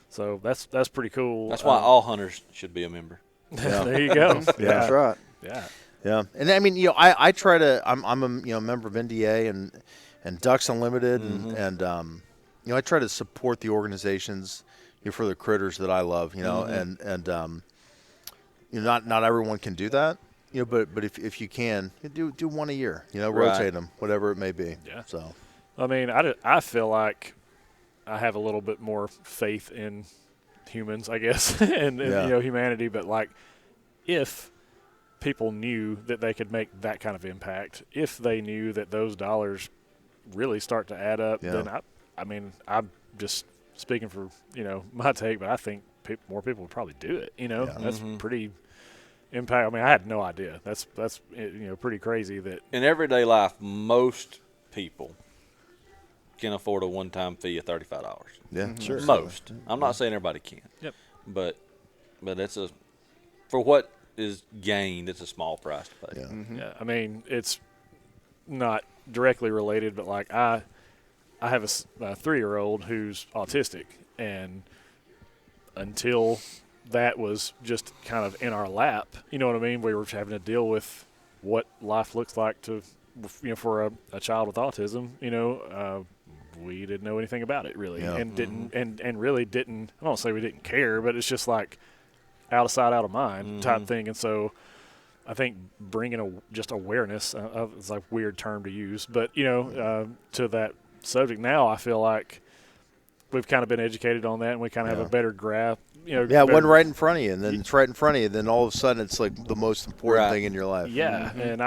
So that's pretty cool. That's why all hunters should be a member. There you go. That's right. Yeah. Yeah, and I mean, you know, I try to. I'm a member of NDA and Ducks Unlimited, and you know, I try to support the organizations for the critters that I love. You know, and you know, not everyone can do that. You know, but if you can, do one a year. You know, rotate them, whatever it may be. Yeah. So, I mean, I feel like I have a little bit more faith in humans, I guess, and you know, humanity. But like, if people knew that they could make that kind of impact, if they knew that those dollars really start to add up, then I mean, I'm just speaking for my take, but I think more people would probably do it. You know, that's pretty impact. I mean, I had no idea. That's pretty crazy that in everyday life, most people can afford a one-time fee of $35. yeah, sure. Most. I'm not saying everybody can. Yep. But it's for what is gained, it's a small price to pay. Yeah. Yeah, I mean, it's not directly related, but like I have a 3-year-old who's autistic, and until that was just kind of in our lap, you know what I mean? We were having to deal with what life looks like for a child with autism. We didn't know anything about it really, and didn't and really didn't. I don't say we didn't care, but it's just like out of sight, out of mind type thing. And so I think bringing just awareness, it's like a weird term to use, but to that subject now, I feel like we've kind of been educated on that, and we kind of have a better grasp. It wasn't right in front of you, and then it's right in front of you. Then all of a sudden, it's like the most important thing in your life. Yeah, and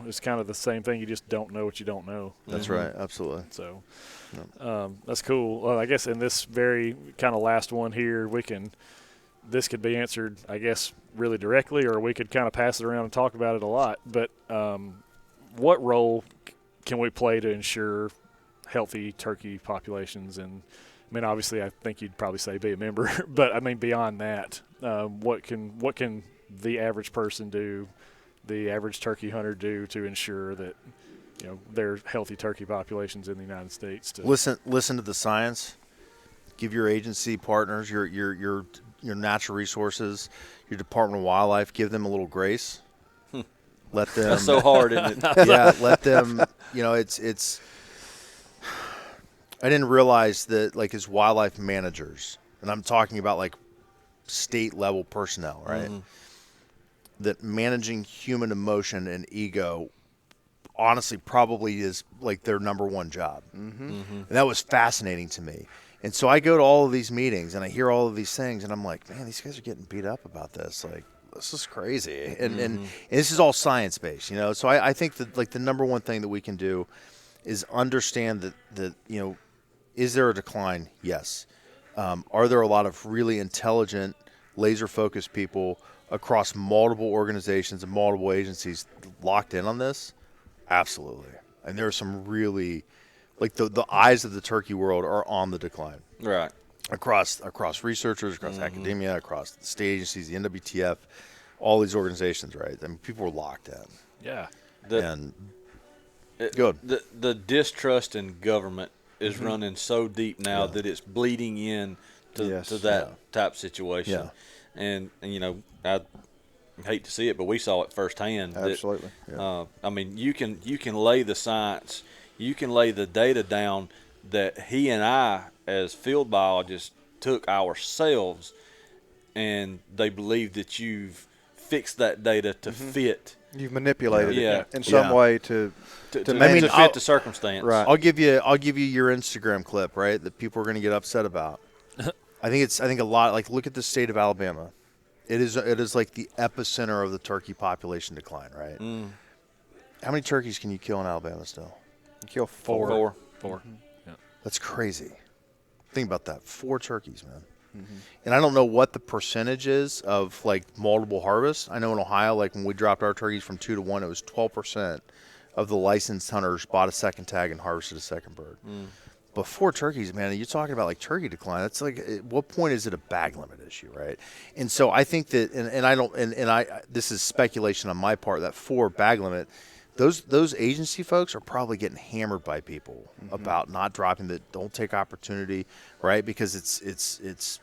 it's kind of the same thing. You just don't know what you don't know. That's right, absolutely. So that's cool. Well, I guess in this very kind of last one here, this could be answered, I guess, really directly, or we could kind of pass it around and talk about it a lot. But what role can we play to ensure healthy turkey populations? And I mean, obviously, I think you'd probably say be a member, but I mean, beyond that, what can the average person do, the average turkey hunter do to ensure that there are healthy turkey populations in the United States? Listen to the science. Give your agency partners, your natural resources, your Department of Wildlife, give them a little grace. Let them. That's so hard, isn't it? Yeah, let them. It's. I didn't realize that, like, as wildlife managers, and I'm talking about like state level personnel, right? That managing human emotion and ego, honestly, probably is like their number one job. And that was fascinating to me. And so I go to all of these meetings and I hear all of these things, and I'm like, man, these guys are getting beat up about this. Like, this is crazy. And this is all science based, So I think that, like, the number one thing that we can do is understand that is there a decline? Yes. Are there a lot of really intelligent, laser-focused people across multiple organizations and multiple agencies locked in on this? Absolutely. And there are some really, like, the eyes of the turkey world are on the decline. Right. Across researchers, across academia, across the state agencies, the NWTF, all these organizations, right? I mean, people are locked in. Yeah. Good. The distrust in government is running so deep now that it's bleeding in to that type situation. Yeah. And I hate to see it, but we saw it firsthand. Absolutely. I mean, you can lay the science, you can lay the data down that he and I, as field biologists, took ourselves, and they believe that you've fixed that data to fit. You've manipulated it in some way to fit the circumstance. Right. I'll give you your Instagram clip, right, that people are going to get upset about. I think a lot, like, look at the state of Alabama. It is like the epicenter of the turkey population decline, right? How many turkeys can you kill in Alabama still? You kill four. Four. Yeah. That's crazy. Think about that. 4 turkeys, man. And I don't know what the percentage is of like multiple harvests. I know in Ohio, like when we dropped our turkeys from 2 to 1, it was 12% of the licensed hunters bought a second tag and harvested a second bird. But 4 turkeys, man, you're talking about like turkey decline. That's like, at what point is it a bag limit issue, right? And so I think that, this is speculation on my part, that 4 bag limit, those agency folks are probably getting hammered by people about not dropping the, don't take opportunity, right? Because it's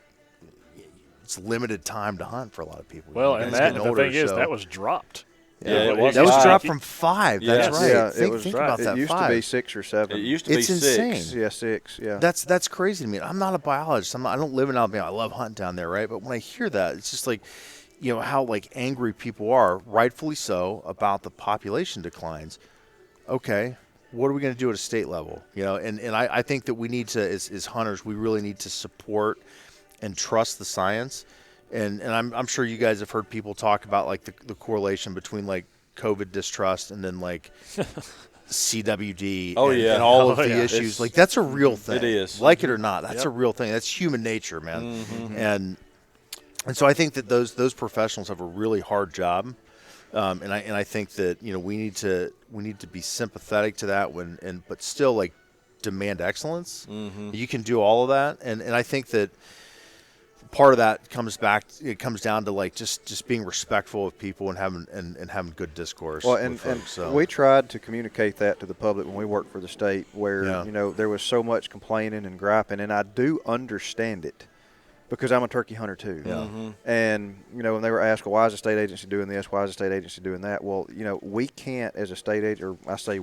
limited time to hunt for a lot of people. Well, and the thing is, that was dropped. Yeah, that was dropped from 5. That's right. Yeah, think about that. It used 5. to be 6 or 7. It used to be 6. Insane. Yeah, 6. Yeah. That's crazy to me. I'm not a biologist. I don't live in Alabama. I love hunting down there, right? But when I hear that, it's just like, how like angry people are, rightfully so, about the population declines. Okay, what are we going to do at a state level? And I think that we need to, as hunters, we really need to support and trust the science. And I'm sure you guys have heard people talk about like the correlation between like COVID distrust and then like CWD and all of the issues. Like that's a real thing. It is. Like it or not, that's a real thing. That's human nature, man. And so I think that those professionals have a really hard job. And I think that we need to be sympathetic to that but still like demand excellence. You can do all of that, and I think that part of that comes down to like just being respectful of people and having good discourse. Well, and we tried to communicate that to the public when we worked for the state, where there was so much complaining and griping, and I do understand it. Because I'm a turkey hunter too. And, when they were asked, well, why is the state agency doing this? Why is the state agency doing that? Well, we can't as a state agency, or I say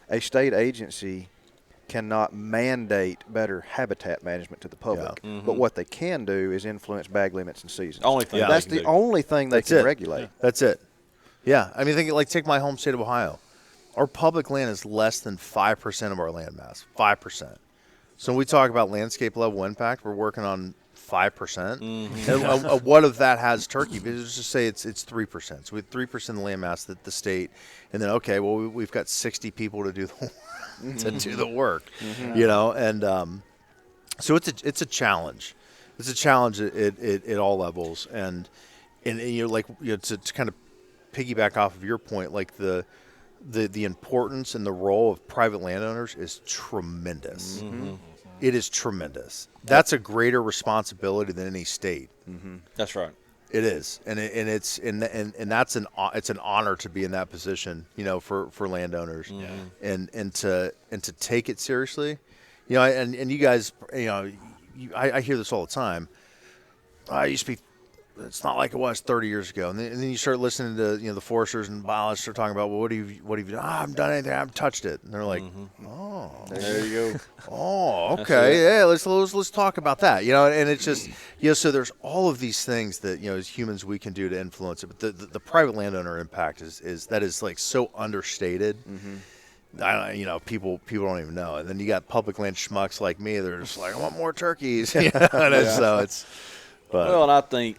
a state agency cannot mandate better habitat management to the public. But what they can do is influence bag limits and seasons. That's the only thing they can regulate. That's it. Yeah. I mean, take my home state of Ohio. Our public land is less than 5% of our land mass. 5%. So when we talk about landscape level impact, we're working on 5%. And what if that has turkey? Let's just say it's 3%. So we have 3% of the land mass that the state, and then we've got 60 people to do the work, and so it's a challenge. It's a challenge at all levels, and to kind of piggyback off of your point, like the importance and the role of private landowners is tremendous. It is tremendous. That's a greater responsibility than any state. That's right. It is, and that's it's an honor to be in that position, for landowners, and to take it seriously, and you guys, I hear this all the time. I used to be. It's not like it was 30 years ago. And then you start listening to the foresters and biologists are talking about, well, what have you done? I haven't done anything. I haven't touched it. And they're like, oh, there you go. Oh, okay, yeah. Let's talk about that. And it's just so there's all of these things that as humans we can do to influence it. But the private landowner impact is like so understated. People don't even know. And then you got public land schmucks like me. They're just like, I want more turkeys. So it's. But. Well, and I think.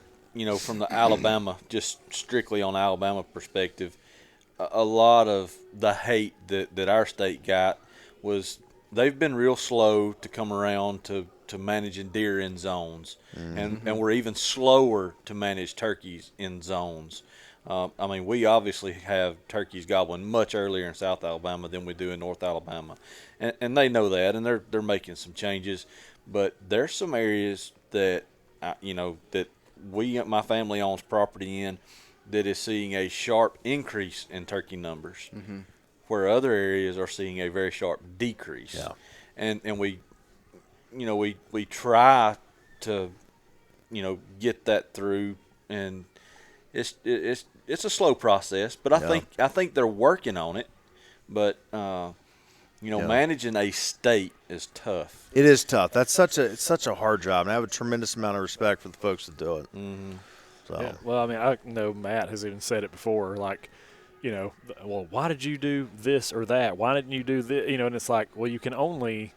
From the Alabama, just strictly on Alabama perspective, a lot of the hate that our state got was they've been real slow to come around to managing deer in zones, and we're even slower to manage turkeys in zones. We obviously have turkeys gobbling much earlier in South Alabama than we do in North Alabama, and they know that, and they're making some changes. But there's some areas that that my family owns property in that is seeing a sharp increase in turkey numbers, where other areas are seeing a very sharp decrease. Yeah. And we try to get that through, and it's a slow process, but I think they're working on it. But managing a state is tough. It is tough. It's such a hard job, and I have a tremendous amount of respect for the folks that do it. So. Yeah. Well, I know Matt has even said it before, like, well, why did you do this or that? Why didn't you do this? And it's like, well, you can only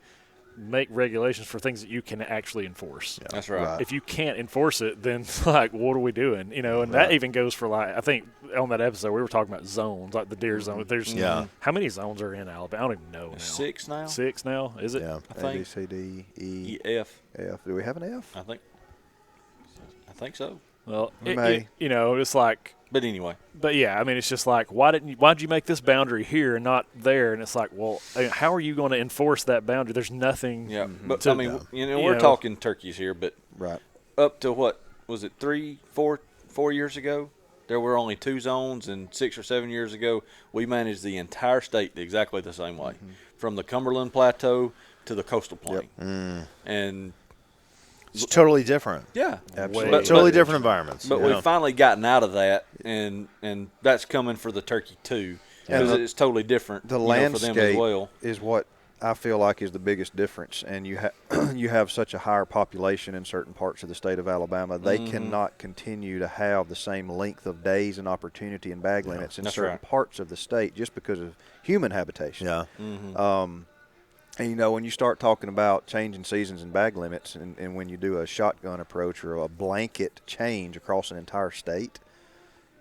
make regulations for things that you can actually enforce. Yeah. That's right. If you can't enforce it, then like, what are we doing? And that even goes for like, I think on that episode we were talking about zones, like the deer zone. There's how many zones are in Alabama? I don't even know now. 6 now. 6 now, is it? Yeah. I think. A, B, C, D, E, F. F. Do we have an F? I think so. Well, it's like. But anyway. But yeah, I mean, it's just like, why'd you make this boundary here and not there? And it's like, well, how are you going to enforce that boundary? There's nothing. Yeah, but I mean, we're talking turkeys here, but up to what was it 4 years ago? There were only 2 zones, and 6 or 7 years ago, we managed the entire state exactly the same way, from the Cumberland Plateau to the coastal plain, and. It's totally different. Yeah, absolutely. Totally different environments. But we've finally gotten out of that, and that's coming for the turkey too, because it's totally different. The landscape for them as well is what I feel like is the biggest difference. And you have such a higher population in certain parts of the state of Alabama. They cannot continue to have the same length of days and opportunity in bag limits in certain parts of the state just because of human habitation. Yeah. And, when you start talking about changing seasons and bag limits, and when you do a shotgun approach or a blanket change across an entire state,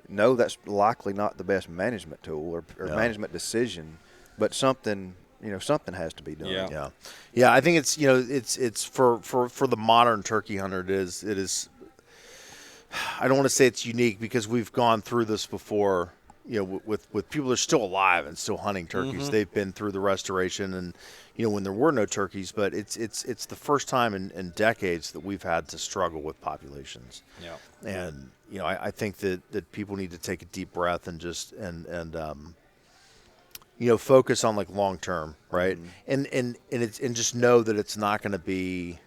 no, that's likely not the best management tool or management decision, but something has to be done. Yeah. I think it's, it's for the modern turkey hunter, it is, I don't want to say it's unique because we've gone through this before. With people that are still alive and still hunting turkeys, they've been through the restoration and, when there were no turkeys, but it's the first time in decades that we've had to struggle with populations. Yeah. And, I think that people need to take a deep breath and just, focus on like long term, right? And just know that it's not going to be,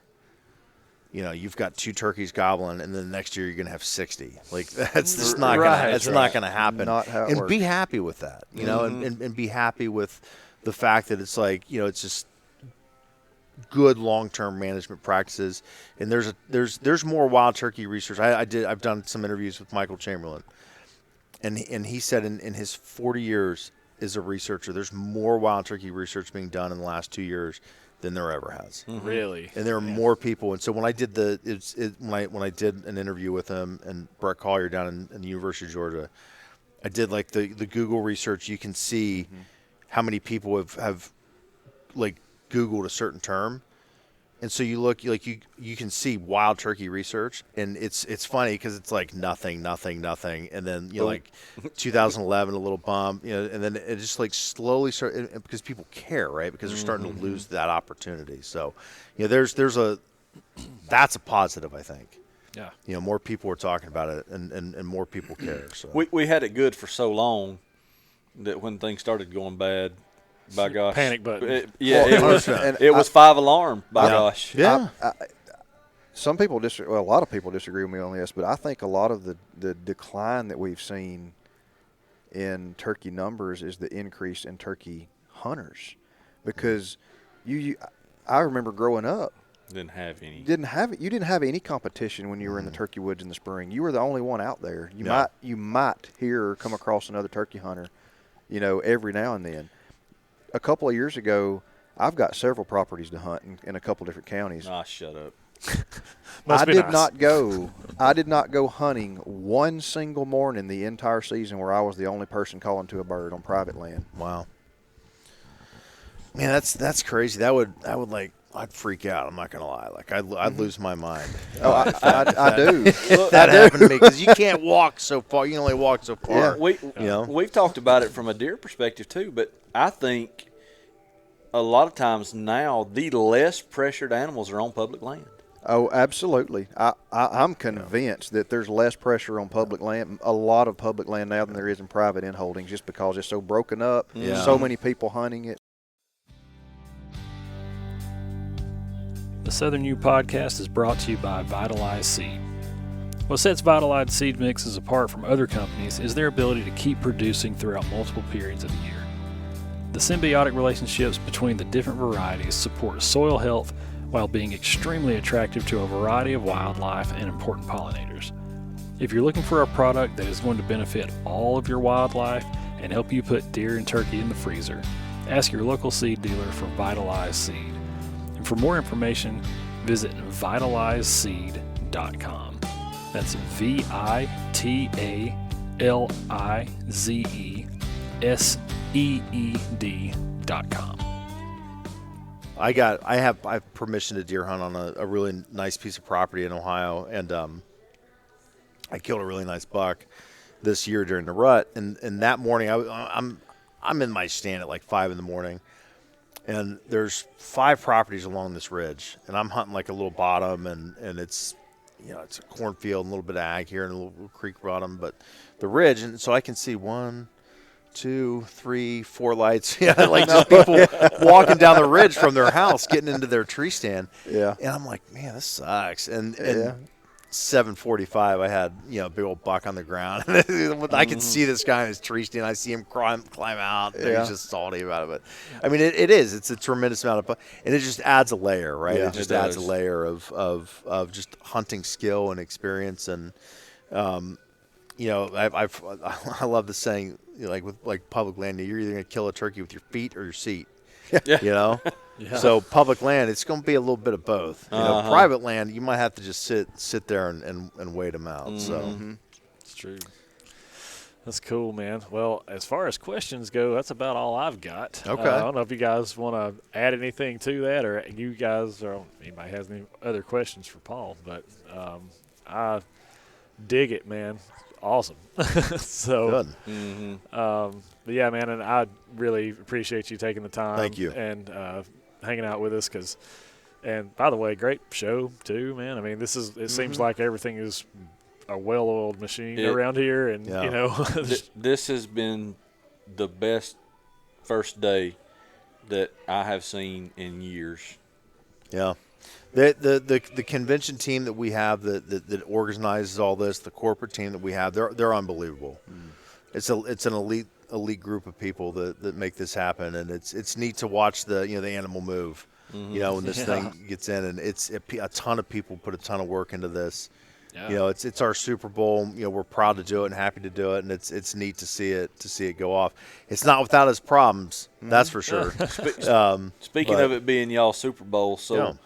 you've got 2 turkeys gobbling, and then the next year you're going to have 60. Like that's just not not going to happen. Not how it works. Be happy with that, and be happy with the fact that it's like, it's just good long-term management practices. And there's more wild turkey research. I've done some interviews with Michael Chamberlain, and he said in his 40 years as a researcher, there's more wild turkey research being done in the last 2 years than there ever has. Really? And there are more people. And so when I did when I did an interview with him and Brett Collier down in the University of Georgia, I did like the Google research. You can see how many people have like Googled a certain term. And so you look, like you can see wild turkey research, and it's funny because it's like nothing, and then like 2011 a little bump, and then it just like slowly start because people care, right? Because they're starting to lose that opportunity. So, that's a positive, I think. Yeah. More people are talking about it, and more people care. So we had it good for so long that when things started going bad. By gosh, panic button. It was 5 alarm. By gosh, yeah. Some people a lot of people disagree with me on this, but I think a lot of the decline that we've seen in turkey numbers is the increase in turkey hunters, because I remember growing up. Didn't have any. You didn't have any competition when you were in the turkey woods in the spring. You were the only one out there. You might hear or come across another turkey hunter, every now and then. A couple of years ago, I've got several properties to hunt in a couple different counties. Ah, shut up. I did not go hunting one single morning the entire season where I was the only person calling to a bird on private land. Wow. Man, that's crazy. That would like I'd freak out. I'm not gonna lie. Like I'd lose my mind. Oh, I do. That happened to me because you can't walk so far. You can only walk so far. Yeah. We've talked about it from a deer perspective too, but I think a lot of times now the less pressured animals are on public land. Oh, absolutely. I'm convinced that there's less pressure on public land, a lot of public land now than there is in private inholdings, just because it's so broken up. Yeah. So many people hunting it. The Southern U podcast is brought to you by Vitalized Seed. What sets Vitalized Seed mixes apart from other companies is their ability to keep producing throughout multiple periods of the year. The symbiotic relationships between the different varieties support soil health while being extremely attractive to a variety of wildlife and important pollinators. If you're looking for a product that is going to benefit all of your wildlife and help you put deer and turkey in the freezer, ask your local seed dealer for Vitalized Seed. For more information, visit vitalizeseed.com. That's VITALIZESEED.com. I have permission to deer hunt on a really nice piece of property in Ohio, and I killed a really nice buck this year during the rut. And that morning, I'm in my stand at like 5 in the morning, and there's 5 properties along this ridge, and I'm hunting like a little bottom, and it's it's a cornfield and a little bit of ag here and a little creek bottom, but the ridge, and so I can see 1, 2, 3, 4 lights. Yeah, like just people walking down the ridge from their house, getting into their tree stand. Yeah. And I'm like, man, this sucks. And 7:45, I had a big old buck on the ground. I can see this guy in his tree stand. I see him climb out. And he's just salty about it. But I mean, it's a tremendous amount of, and it just adds a layer, right? Yeah, it just adds a layer of just hunting skill and experience. And I love the saying, with public land, you're either going to kill a turkey with your feet or your seat. Yeah. So public land, it's going to be a little bit of both. Private land, you might have to just sit there and wait them out. Mm-hmm. So it's true. That's cool, man. Well, as far as questions go, that's about all I've got. Okay. I don't know if you guys want to add anything to that, or you guys, or anybody has any other questions for Paul. But I dig it, man. Awesome. So good. But yeah, man, and I really appreciate you taking the time. Thank you. And hanging out with us, and by the way, great show too, man. I mean, it seems like everything is a well-oiled machine around here, and this has been the best first day that I have seen in years. Yeah. The convention team that we have that organizes all this, the corporate team that we have, they're unbelievable. It's an elite group of people that make this happen, and it's neat to watch the animal move. When this thing gets in, and a ton of people put a ton of work into this. Yeah. It's our Super Bowl. We're proud to do it and happy to do it, and it's neat to see it go off. It's not without its problems, that's for sure. Speaking of it being y'all Super Bowl, so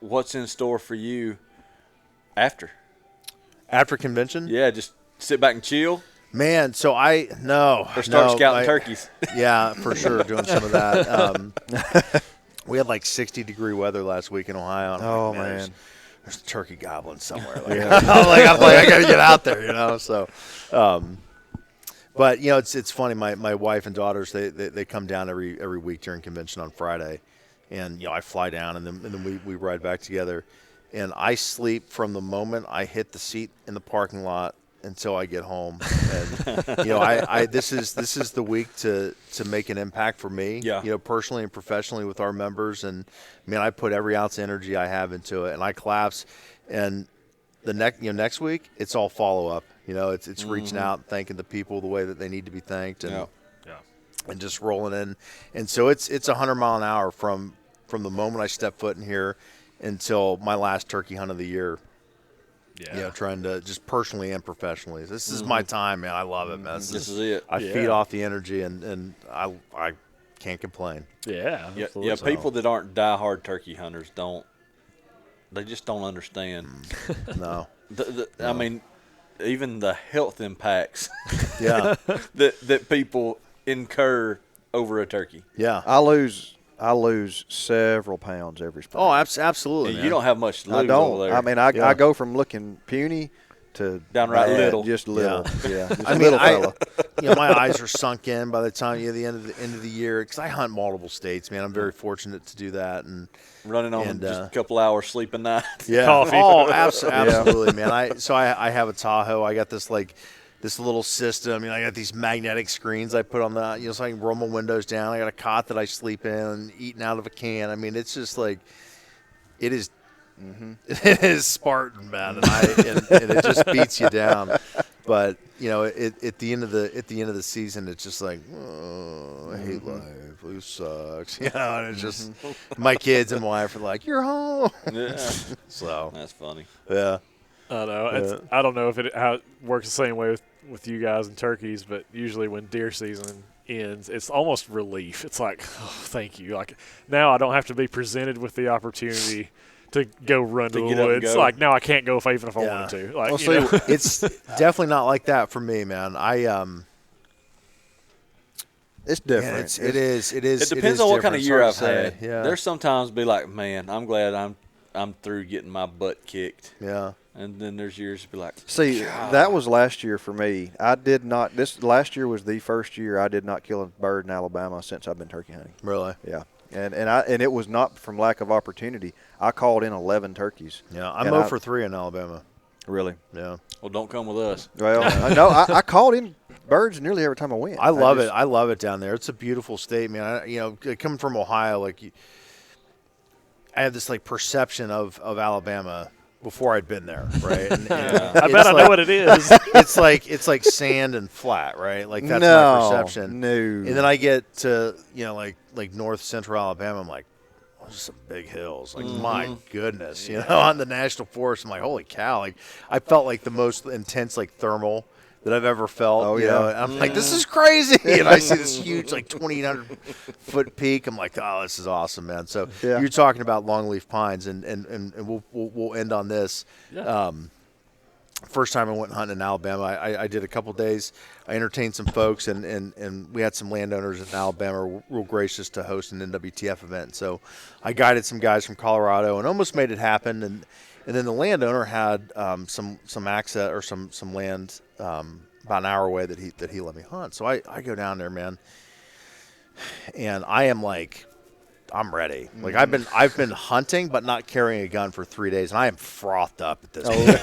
what's in store for you after convention? Yeah, just sit back and chill. Man, so or start scouting turkeys. Yeah, for sure, doing some of that. We had like 60-degree weather last week in Ohio. And man. There's a turkey goblin somewhere. I'm like, I got to get out there, So, but it's funny. My wife and daughters they come down every week during convention on Friday, and I fly down and then we ride back together, and I sleep from the moment I hit the seat in the parking lot until I get home. And this is the week to make an impact for me, personally and professionally with our members. And I put every ounce of energy I have into it, and I collapse. And the next week it's all follow up. It's reaching out and thanking the people the way that they need to be thanked, and just rolling in. And so it's 100 mile an hour from the moment I step foot in here until my last turkey hunt of the year. Trying to just personally and professionally. This is my time, man. I love it, man. This is it. I feed off the energy, and I can't complain. Yeah. Yeah. People that aren't diehard turkey hunters they just don't understand. No. I mean, even the health impacts. that people incur over a turkey. Yeah. I lose several pounds every spring. Oh, absolutely. You don't have much to lose. I don't. Over there. I mean, I go from looking puny to downright little. Just little. Yeah. Just I mean, little fella. My eyes are sunk in by the time the end of the year, because I hunt multiple states. Man, I'm very fortunate to do that, and running on just a couple hours sleep a night. Yeah. Coffee. Oh, absolutely, man. I have a Tahoe. I got this little system. I got these magnetic screens I put on the, so I can roll my windows down. I got a cot that I sleep in and eating out of a can. I mean, it's just like, it is, it is Spartan, man, and it just beats you down. But at the end of the season, it's just like, I hate life. It sucks. And it's just my kids and wife are like, you're home. Yeah. So that's funny. Yeah. I don't know how it works the same way with you guys and turkeys, but usually when deer season ends, it's almost relief. It's like, oh, thank you. Like now I don't have to be presented with the opportunity to go run to the woods. Like now I can't go even if I wanted to. Like, it's definitely not like that for me, man. It's different. Yeah, it is. It depends on what kind of year I've had. Yeah. There's sometimes be like, man, I'm glad I'm through getting my butt kicked. Yeah. And then there's years to be like, see, God. That was last year for me. I did not. This last year was the first year I did not kill a bird in Alabama since I've been turkey hunting. Really? Yeah. And it was not from lack of opportunity. I called in 11 turkeys. Yeah, I'm 0 for 3 in Alabama. Really? Yeah. Well, don't come with us. Well, I know. I called in birds nearly every time I went. I love it. I love it down there. It's a beautiful state, man. Coming from Ohio, I had this perception of Alabama before I'd been there, right? And I bet I know what it is. It's like sand and flat, right? Like that's my perception. No. And then I get to like north central Alabama. I'm like, just some big hills. Like my goodness, on the national forest. I'm like, holy cow! Like I felt like the most intense thermal that I've ever felt. Oh, yeah. I'm like, this is crazy. And I see this huge 2,800 foot peak. I'm like, oh, this is awesome, man. So you're talking about longleaf pines, and we'll end on this. Yeah. First time I went hunting in Alabama, I did a couple days. I entertained some folks, and we had some landowners in Alabama real gracious to host an NWTF event. So I guided some guys from Colorado and almost made it happen. And then the landowner had some access or some land about an hour away that he let me hunt. So I go down there, man, and I am like, I'm ready. Like I've been hunting but not carrying a gun for 3 days, and I am frothed up at this point.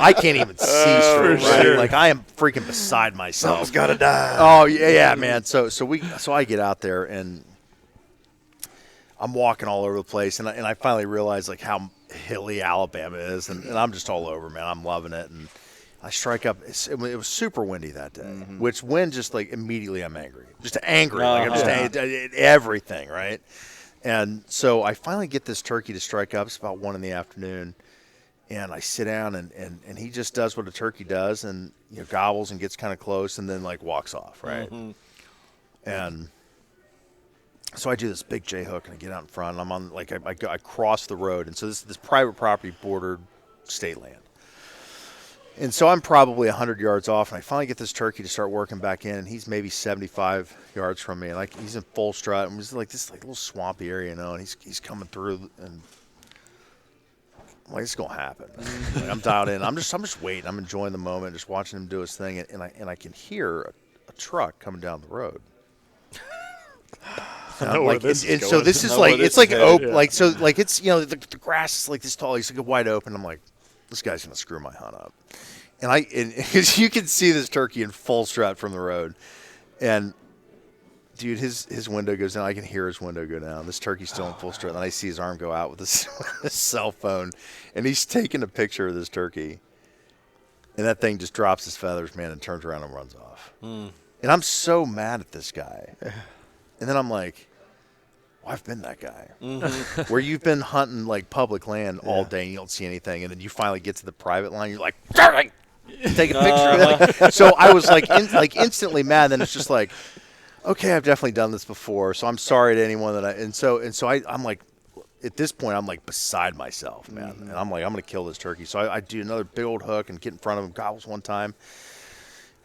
I can't even see straight. Right? Sure. Like I am freaking beside myself. Someone's got to die. Oh yeah, man. So I get out there and I'm walking all over the place, and I finally realized how hilly Alabama is, and I'm just all over, man. I'm loving it, and I strike up. It was super windy that day, which wind just immediately I'm angry, just angry, I'm just everything, right? And so I finally get this turkey to strike up. It's about 1 PM, and I sit down, and he just does what a turkey does, and gobbles and gets kind of close, and then walks off, right? And so I do this big J hook, and I get out in front, and I'm on I cross the road, and so this private property bordered state land. And so I'm probably 100 yards off, and I finally get this turkey to start working back in, and he's maybe 75 yards from me, and he's in full strut, and he's this little swampy area, and he's coming through, and I'm like, it's gonna happen. I'm dialed in. I'm just waiting. I'm enjoying the moment, just watching him do his thing, and I can hear a truck coming down the road. This is the grass is this tall. He's wide open. I'm like, this guy's gonna screw my hunt up. And you can see this turkey in full strut from the road, and dude, his window goes down. I can hear his window go down. This turkey's still in full strut, and I see his arm go out with his cell phone, and he's taking a picture of this turkey, and that thing just drops his feathers, man, and turns around and runs off. And I'm so mad at this guy. And then I'm like, well, I've been that guy. Where you've been hunting public land all day and you don't see anything, and then you finally get to the private line, you're like, take a picture. So I was instantly mad. Then it's just like, okay, I've definitely done this before, so I'm sorry to anyone that I'm like, at this point, I'm beside myself, man. And I'm like, I'm going to kill this turkey. So I do another big old hook and get in front of him, gobbles one time.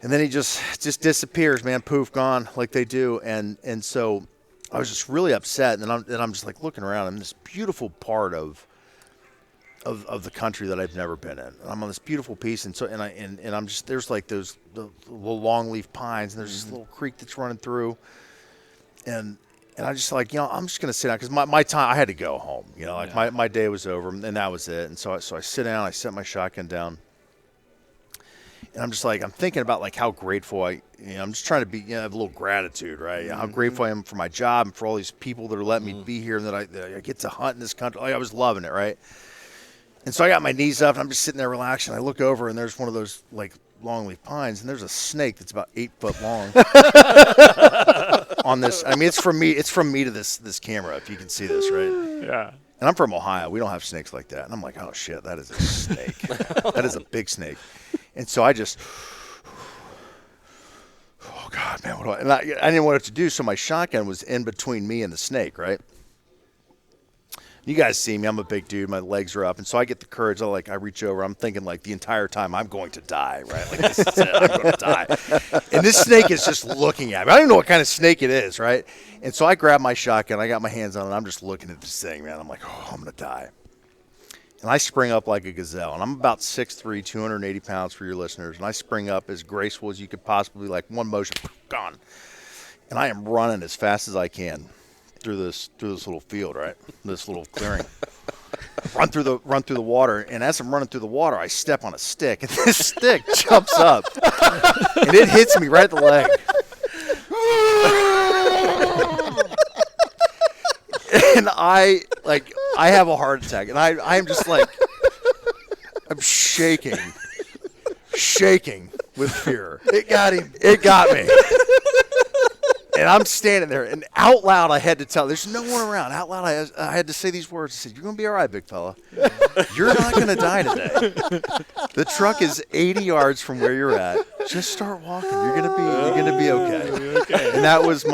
And then he just disappears, man. Poof, gone, like they do. And so I was just really upset. And then I'm just looking around. I'm in this beautiful part of the country that I've never been in. And I'm on this beautiful piece, and I'm just there's those the longleaf pines, and there's this little creek that's running through. And I just I'm just gonna sit down because my time I had to go home. My day was over, and that was it. And so I sit down. I set my shotgun down. And I'm just I'm thinking about how grateful I'm just trying to be, have a little gratitude, right? How grateful I am for my job and for all these people that are letting me be here, and that I get to hunt in this country. I was loving it, right? And so I got my knees up, and I'm just sitting there relaxing. I look over, and there's one of those longleaf pines, and there's a snake that's about 8 foot long on this. I mean, it's from me to this camera, if you can see this, right? Yeah. And I'm from Ohio. We don't have snakes like that. And I'm like, oh shit, that is a snake. That is a big snake. And so I just God, man, what do I? And I didn't know what to do, so my shotgun was in between me and the snake, right? You guys see me. I'm a big dude. My legs are up. And so I get the courage. I reach over. I'm thinking, like, the entire time, I'm going to die, right? Like, this is it. I'm going to die. And this snake is just looking at me. I don't even know what kind of snake it is, right? And so I grab my shotgun. I got my hands on it. I'm just looking at this thing, man. I'm like, oh, I'm going to die. And I spring up like a gazelle. And I'm about 6'3", 280 pounds for your listeners. And I spring up as graceful as you could possibly, like one motion, gone. And I am running as fast as I can through this little field, right? This little clearing. run through the water, and as I'm running through the water, I step on a stick, and this stick jumps up, and it hits me right at the leg. And I have a heart attack, and I'm just like, I'm shaking with fear. It got him. It got me. And I'm standing there, and out loud I had to tell. There's no one around. Out loud I had to say these words. I said, "You're going to be all right, big fella. You're not going to die today. The truck is 80 yards from where you're at. Just start walking. You're going to be okay." And that was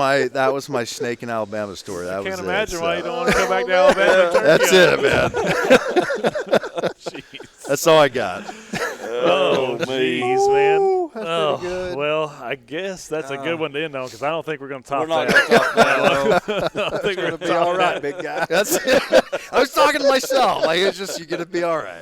my snake in Alabama story. I can't imagine why you don't want to go back to Alabama. That's it, man. That's all I got. Oh, jeez, man. That's good. Well, I guess that's a good one to end on because I don't think we're going to top We're not that. going to talk about I think we're going to Be all right, big guy. That's it. I was talking to myself. Like, it's just, you're going to be all right.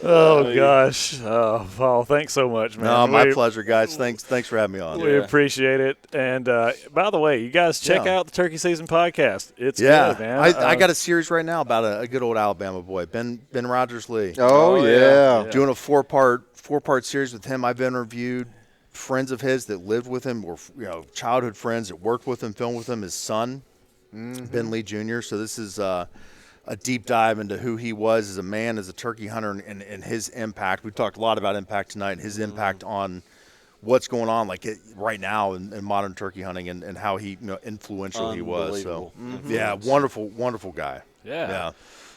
Oh, gosh. Paul, thanks so much, man. No, my pleasure, guys. Thanks for having me on. We appreciate it. And by the way, you guys check out the Turkey Season podcast. It's good, man. I got a series right now about a good old Alabama boy, Ben Rogers Lee. Oh, yeah. Doing a four-part series with him. I've interviewed friends of his that lived with him, or childhood friends that worked with him, filmed with him. His son, Ben Lee Jr. So this is a deep dive into who he was as a man, as a turkey hunter, and his impact. We talked a lot about impact tonight, and his impact on what's going on right now in modern turkey hunting, and how he influential he was. So yeah, wonderful guy. Yeah,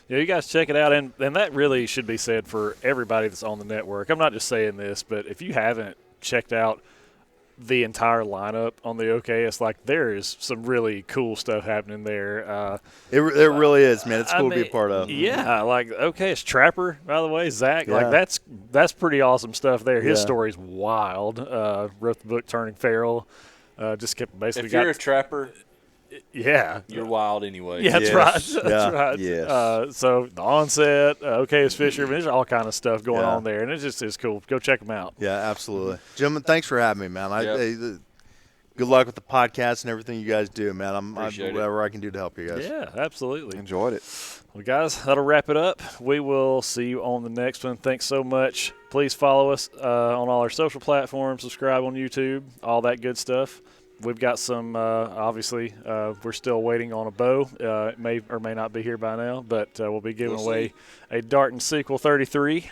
you guys check it out, and that really should be said for everybody that's on the network. I'm not just saying this, but if you haven't checked out the entire lineup on the OKS, like, there is some really cool stuff happening there. It really is, man. It's cool to be a part of. Yeah, like OKS Trapper, by the way, Zach, like that's pretty awesome stuff there. His story's wild. Wrote the book Turning Feral. Just kept basically. If you're a trapper, you're wild anyway. Yeah, that's right. That's right. Yes. So the Onset, OKS Fisher, there's all kind of stuff going on there, and it just is cool. Go check them out. Yeah, absolutely. Gentlemen, thanks for having me, man. Good luck with the podcast and everything you guys do, man. I'm whatever I can do to help you guys. Yeah, absolutely. Enjoyed it. Well, guys, that'll wrap it up. We will see you on the next one. Thanks so much. Please follow us on all our social platforms, subscribe on YouTube, all that good stuff. We've got some, obviously, we're still waiting on a bow. It may or may not be here by now, but we'll be giving away a Darton Sequel 33.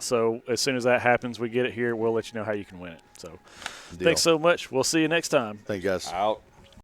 So as soon as that happens, we get it here, we'll let you know how you can win it. So thanks so much. We'll see you next time. Thank you, guys. Out.